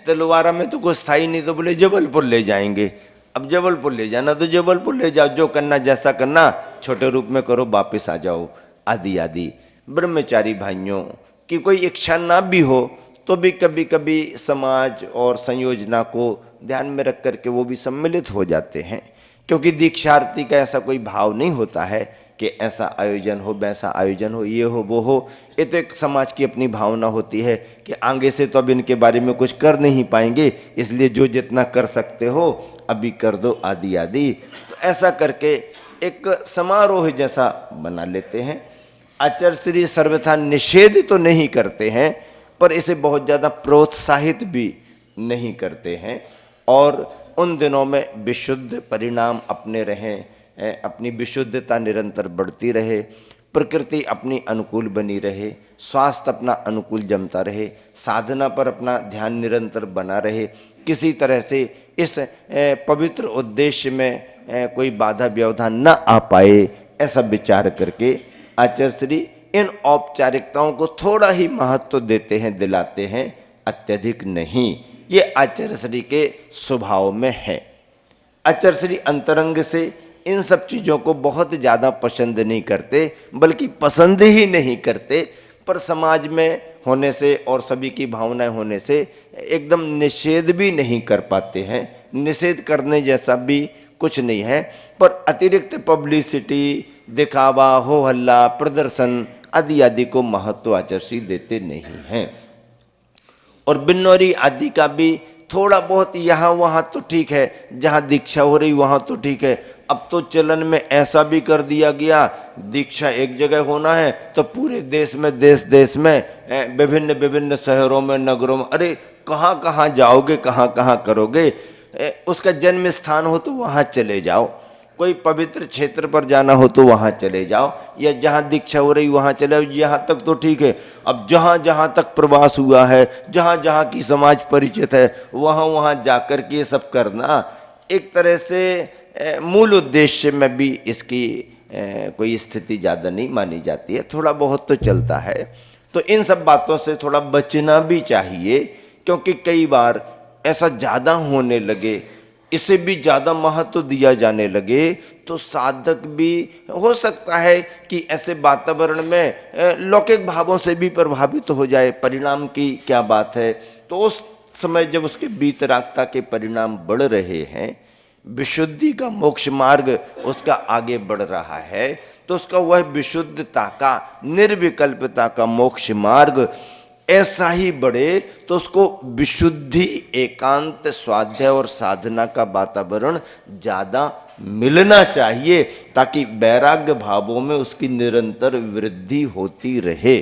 तलवारा में तो कुछ था ही नहीं, तो बोले जबलपुर ले जाएंगे। अब जबलपुर ले जाना तो जबलपुर ले जाओ, जो करना जैसा करना छोटे रूप में करो, वापस आ जाओ, आदि आदि। ब्रह्मचारी भाइयों की कोई इच्छा ना भी हो तो भी कभी कभी समाज और संयोजना को ध्यान में रख करके वो भी सम्मिलित हो जाते हैं, क्योंकि दीक्षार्थी का ऐसा कोई भाव नहीं होता है कि ऐसा आयोजन हो, वैसा आयोजन हो, ये हो वो हो। ये तो एक समाज की अपनी भावना होती है कि आगे से तो अब इनके बारे में कुछ कर नहीं पाएंगे, इसलिए जो जितना कर सकते हो अभी कर दो, आदि आदि। तो ऐसा करके एक समारोह जैसा बना लेते हैं। आचार्य श्री सर्वथा निषेध तो नहीं करते हैं, पर इसे बहुत ज़्यादा प्रोत्साहित भी नहीं करते हैं, और उन दिनों में विशुद्ध परिणाम अपने रहें, अपनी विशुद्धता निरंतर बढ़ती रहे, प्रकृति अपनी अनुकूल बनी रहे, स्वास्थ्य अपना अनुकूल जमता रहे, साधना पर अपना ध्यान निरंतर बना रहे, किसी तरह से इस पवित्र उद्देश्य में कोई बाधा व्यवधान न आ पाए, ऐसा विचार करके आचार्य श्री इन औपचारिकताओं को थोड़ा ही महत्व देते हैं, दिलाते हैं, अत्यधिक नहीं। ये आचार्य श्री के स्वभाव में है। आचार्य श्री अंतरंग से इन सब चीज़ों को बहुत ज़्यादा पसंद नहीं करते, बल्कि पसंद ही नहीं करते, पर समाज में होने से और सभी की भावनाएं होने से एकदम निषेध भी नहीं कर पाते हैं। निषेध करने जैसा भी कुछ नहीं है, पर अतिरिक्त पब्लिसिटी, दिखावा, हो हल्ला, प्रदर्शन आदि आदि को महत्व आचार्य देते नहीं हैं। और बिन्नौरी आदि का भी थोड़ा बहुत यहाँ वहाँ तो ठीक है, जहाँ दीक्षा हो रही वहाँ तो ठीक है। अब तो चलन में ऐसा भी कर दिया गया, दीक्षा एक जगह होना है तो पूरे देश में, देश में विभिन्न विभिन्न शहरों में, नगरों में, अरे कहाँ कहाँ जाओगे, कहाँ कहाँ करोगे। उसका जन्म स्थान हो तो वहाँ चले जाओ, कोई पवित्र क्षेत्र पर जाना हो तो वहाँ चले जाओ, या जहाँ दीक्षा हो रही वहाँ चले जाओ, यहाँ तक तो ठीक है। अब जहाँ जहाँ तक प्रवास हुआ है, जहाँ जहाँ की समाज परिचित है, वहाँ वहाँ जाकर के ये सब करना एक तरह से मूल उद्देश्य में भी इसकी कोई स्थिति ज़्यादा नहीं मानी जाती है। थोड़ा बहुत तो चलता है, तो इन सब बातों से थोड़ा बचना भी चाहिए, क्योंकि कई बार ऐसा ज़्यादा होने लगे, इसे भी ज़्यादा महत्व दिया जाने लगे, तो साधक भी हो सकता है कि ऐसे वातावरण में लौकिक भावों से भी प्रभावित हो जाए। परिणाम की क्या बात है, तो उस समय जब उसके बीतरागता के परिणाम बढ़ रहे हैं, विशुद्धि का मोक्ष मार्ग उसका आगे बढ़ रहा है, तो उसका वह विशुद्धता का, निर्विकल्पता का मोक्ष मार्ग ऐसा ही बढ़े, तो उसको विशुद्धि, एकांत, स्वाध्याय और साधना का वातावरण ज़्यादा मिलना चाहिए, ताकि वैराग्य भावों में उसकी निरंतर वृद्धि होती रहे।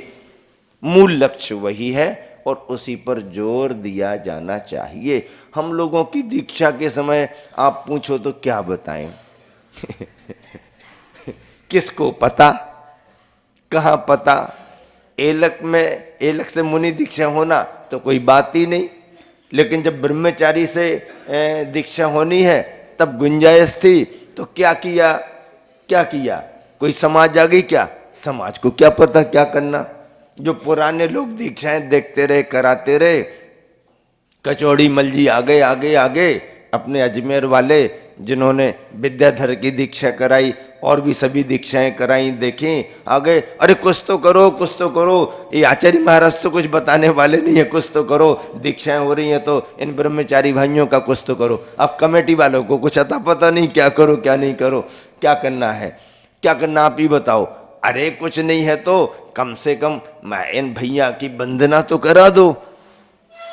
मूल लक्ष्य वही है और उसी पर जोर दिया जाना चाहिए। हम लोगों की दीक्षा के समय आप पूछो तो क्या बताएं किसको पता, कहाँ पता। एलक से मुनि दीक्षा होना तो कोई बात ही नहीं, लेकिन जब ब्रह्मचारी से दीक्षा होनी है तब गुंजाइश थी, तो क्या किया, कोई समाज आ गई क्या, समाज को क्या पता क्या करना। जो पुराने लोग दीक्षाएं देखते रहे, कराते रहे, कचौड़ी मल जी आगे आगे आगे, अपने अजमेर वाले जिन्होंने विद्याधर की दीक्षा कराई और भी सभी दीक्षाएं कराई, देखें आ गए, अरे कुछ तो करो कुछ तो करो, ये आचार्य महाराज तो कुछ बताने वाले नहीं है, कुछ तो करो, दीक्षाएं हो रही हैं तो इन ब्रह्मचारी भाइयों का कुछ तो करो। अब कमेटी वालों को कुछ अता पता नहीं, क्या करो क्या नहीं करो, क्या करना है क्या करना आप ही बताओ। अरे कुछ नहीं है तो कम से कम मैं इन भैया की वंदना तो करा दो।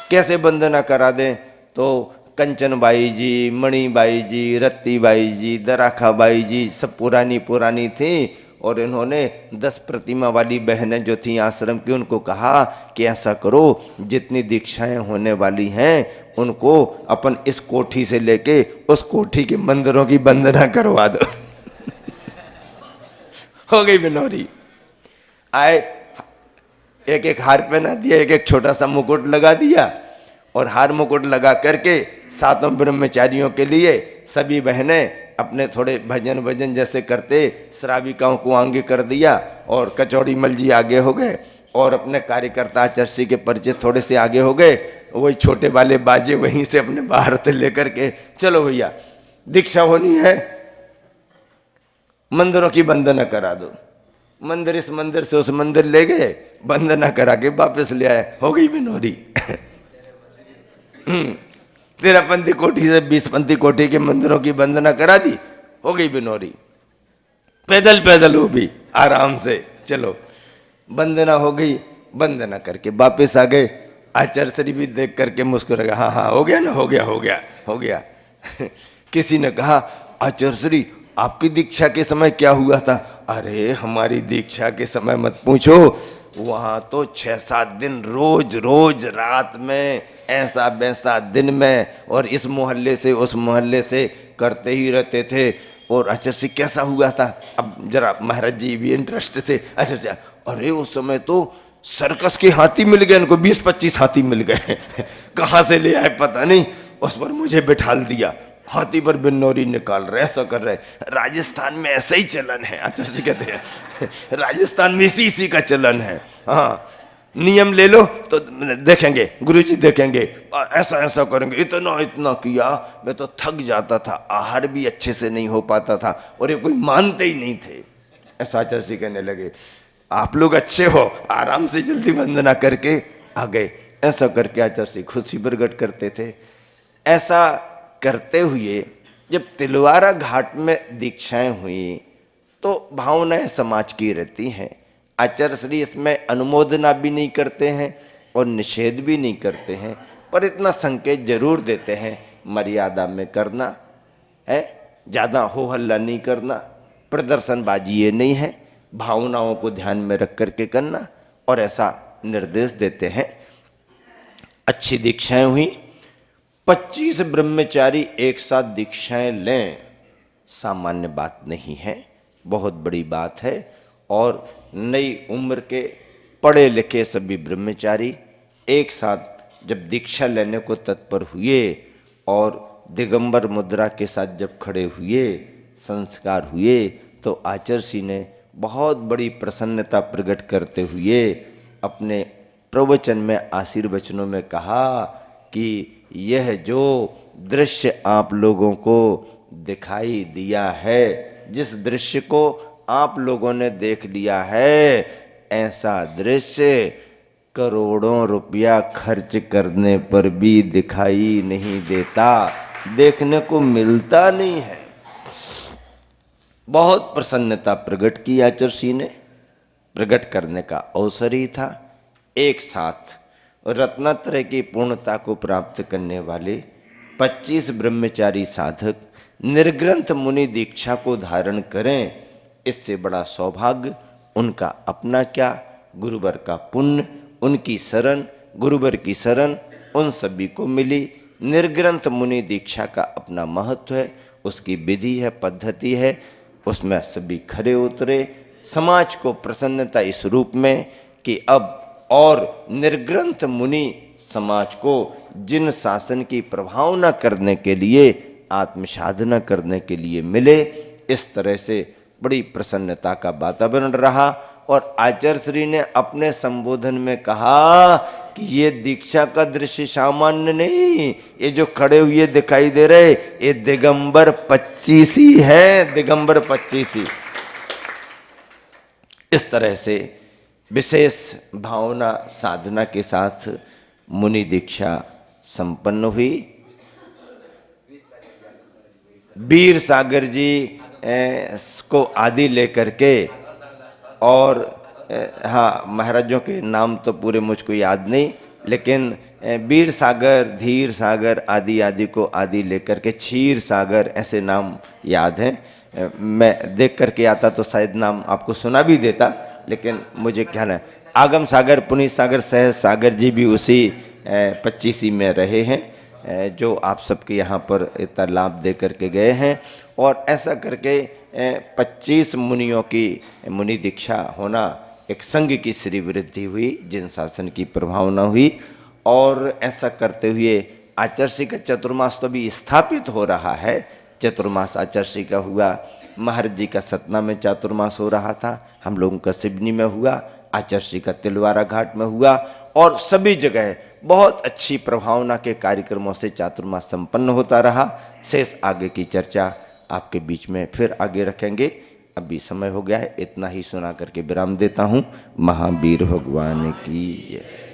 कैसे वंदना करा दें? तो कंचन बाई जी, मणि बाई जी, रत्ती बाई जी, दराखा बाई जी सब पुरानी पुरानी थी, और इन्होंने 10 प्रतिमा वाली बहनें जो थी आश्रम की, उनको कहा कि ऐसा करो, जितनी दीक्षाएं होने वाली हैं उनको अपन इस कोठी से लेके उस कोठी के मंदिरों की वंदना करवा दो। हो गई बिनौरी। आए, एक एक हार पहना दिया, एक एक छोटा सा मुकुट लगा दिया, और हार मुकुट लगा करके सातों ब्रह्मचारियों के लिए सभी बहनें अपने थोड़े भजन भजन जैसे करते श्राविकाओं को आगे कर दिया, और कचौड़ी मल जी आगे हो गए, और अपने कार्यकर्ता आचर्षी के परिचय थोड़े से आगे हो गए, वही छोटे वाले बाजे वहीं से अपने बाहर से लेकर के, चलो भैया दीक्षा होनी है, मंदिरों की वंदना करा दो। मंदिर इस मंदिर से उस मंदिर ले गए, वंदना करा के वापस ले आए, हो गई बिनौरी। 13पंथी कोठी से 20पंथी कोठी के मंदिरों की वंदना करा दी, हो गई बिनौरी। पैदल पैदल हो भी आराम से, चलो वंदना हो गई, वंदना करके वापस आ गए। आचार्य श्री भी देख करके मुस्कुरा, हाँ हाँ हो गया ना, हो गया हो गया हो गया। किसी ने कहा, आचार्य श्री आपकी दीक्षा के समय क्या हुआ था? अरे हमारी दीक्षा के समय मत पूछो, वहां तो 6-7 दिन रोज रोज रात में, ऐसा वैसा दिन में, और इस मोहल्ले से उस मोहल्ले से करते ही रहते थे। और अच्छा से कैसा हुआ था? अब जरा महाराज जी भी इंटरेस्ट से, अच्छा अच्छा, अरे उस समय तो सर्कस के हाथी मिल गए इनको, 20-25 हाथी मिल गए। कहाँ से ले आए पता नहीं, उस पर मुझे बिठाल दिया, हाथी पर बिन्नौरी निकाल रहे, ऐसा कर रहे। राजस्थान में ऐसा ही चलन है, आचार्य जी कहते हैं राजस्थान में इसी का चलन है। हाँ, नियम ले लो तो देखेंगे, गुरुजी देखेंगे, ऐसा ऐसा करेंगे, इतना इतना किया, मैं तो थक जाता था, आहार भी अच्छे से नहीं हो पाता था, और ये कोई मानते ही नहीं थे। ऐसा आचार्य जी कहने लगे, आप लोग अच्छे हो, आराम से जल्दी वंदना करके आ गए। ऐसा करके आचार्य जी खुशी प्रकट करते थे। ऐसा करते हुए जब तिलवारा घाट में दीक्षाएं हुई तो भावनाएं समाज की रहती हैं। आचार्य श्री इसमें अनुमोदना भी नहीं करते हैं और निषेध भी नहीं करते हैं, पर इतना संकेत जरूर देते हैं, मर्यादा में करना है, ज़्यादा हो हल्ला नहीं करना, प्रदर्शनबाजी ये नहीं है, भावनाओं को ध्यान में रख करके करना, और ऐसा निर्देश देते हैं। अच्छी दीक्षाएं हुई, 25 ब्रह्मचारी एक साथ दीक्षाएं लें, सामान्य बात नहीं है, बहुत बड़ी बात है। और नई उम्र के पढ़े लिखे सभी ब्रह्मचारी एक साथ जब दीक्षा लेने को तत्पर हुए और दिगंबर मुद्रा के साथ जब खड़े हुए, संस्कार हुए, तो आचार्य ने बहुत बड़ी प्रसन्नता प्रकट करते हुए अपने प्रवचन में आशीर्वचनों में कहा कि यह जो दृश्य आप लोगों को दिखाई दिया है, जिस दृश्य को आप लोगों ने देख लिया है, ऐसा दृश्य करोड़ों रुपया खर्च करने पर भी दिखाई नहीं देता, देखने को मिलता नहीं है। बहुत प्रसन्नता प्रकट की आचार्य ने, प्रकट करने का अवसर ही था। एक साथ रत्नत्रय की पूर्णता को प्राप्त करने वाले 25 ब्रह्मचारी साधक निर्ग्रंथ मुनि दीक्षा को धारण करें, इससे बड़ा सौभाग्य उनका अपना क्या, गुरुवर का पुण्य, उनकी शरण, गुरुवर की शरण उन सभी को मिली। निर्ग्रंथ मुनि दीक्षा का अपना महत्व है, उसकी विधि है, पद्धति है, उसमें सभी खरे उतरे। समाज को प्रसन्नता इस रूप में कि अब और निर्ग्रंथ मुनि समाज को जिन शासन की प्रभावना करने के लिए, आत्मसाधना करने के लिए मिले, इस तरह से बड़ी प्रसन्नता का वातावरण रहा। और आचार्य श्री ने अपने संबोधन में कहा कि ये दीक्षा का दृश्य सामान्य नहीं, ये जो खड़े हुए दिखाई दे रहे ये दिगंबर 25 है, दिगंबर 25। इस तरह से विशेष भावना साधना के साथ मुनि दीक्षा संपन्न हुई। वीर सागर जी को आदि लेकर के, और हाँ महाराजों के नाम तो पूरे मुझको याद नहीं, लेकिन वीर सागर, धीर सागर आदि आदि को आदि लेकर के क्षीर सागर ऐसे नाम याद हैं। मैं देख करके आता तो शायद नाम आपको सुना भी देता, लेकिन मुझे ख्याल है आगम सागर, पुनीत सागर, सहज सागर जी भी उसी 25 में रहे हैं, जो आप सबके यहाँ पर इतना लाभ दे करके गए हैं। और ऐसा करके 25 मुनियों की मुनि दीक्षा होना, एक संघ की श्री वृद्धि हुई, जिन शासन की प्रभावना हुई। और ऐसा करते हुए आचार्य का चतुर्मास तो भी स्थापित हो रहा है। चतुर्मास आचार्य का हुआ, महाराज जी का सतना में चातुर्मास हो रहा था, हम लोगों का सिवनी में हुआ, आचार्य का तिलवारा घाट में हुआ, और सभी जगह बहुत अच्छी प्रभावना के कार्यक्रमों से चातुर्मास संपन्न होता रहा। शेष आगे की चर्चा आपके बीच में फिर आगे रखेंगे। अभी समय हो गया है, इतना ही सुना करके विराम देता हूँ। महावीर भगवान की जय।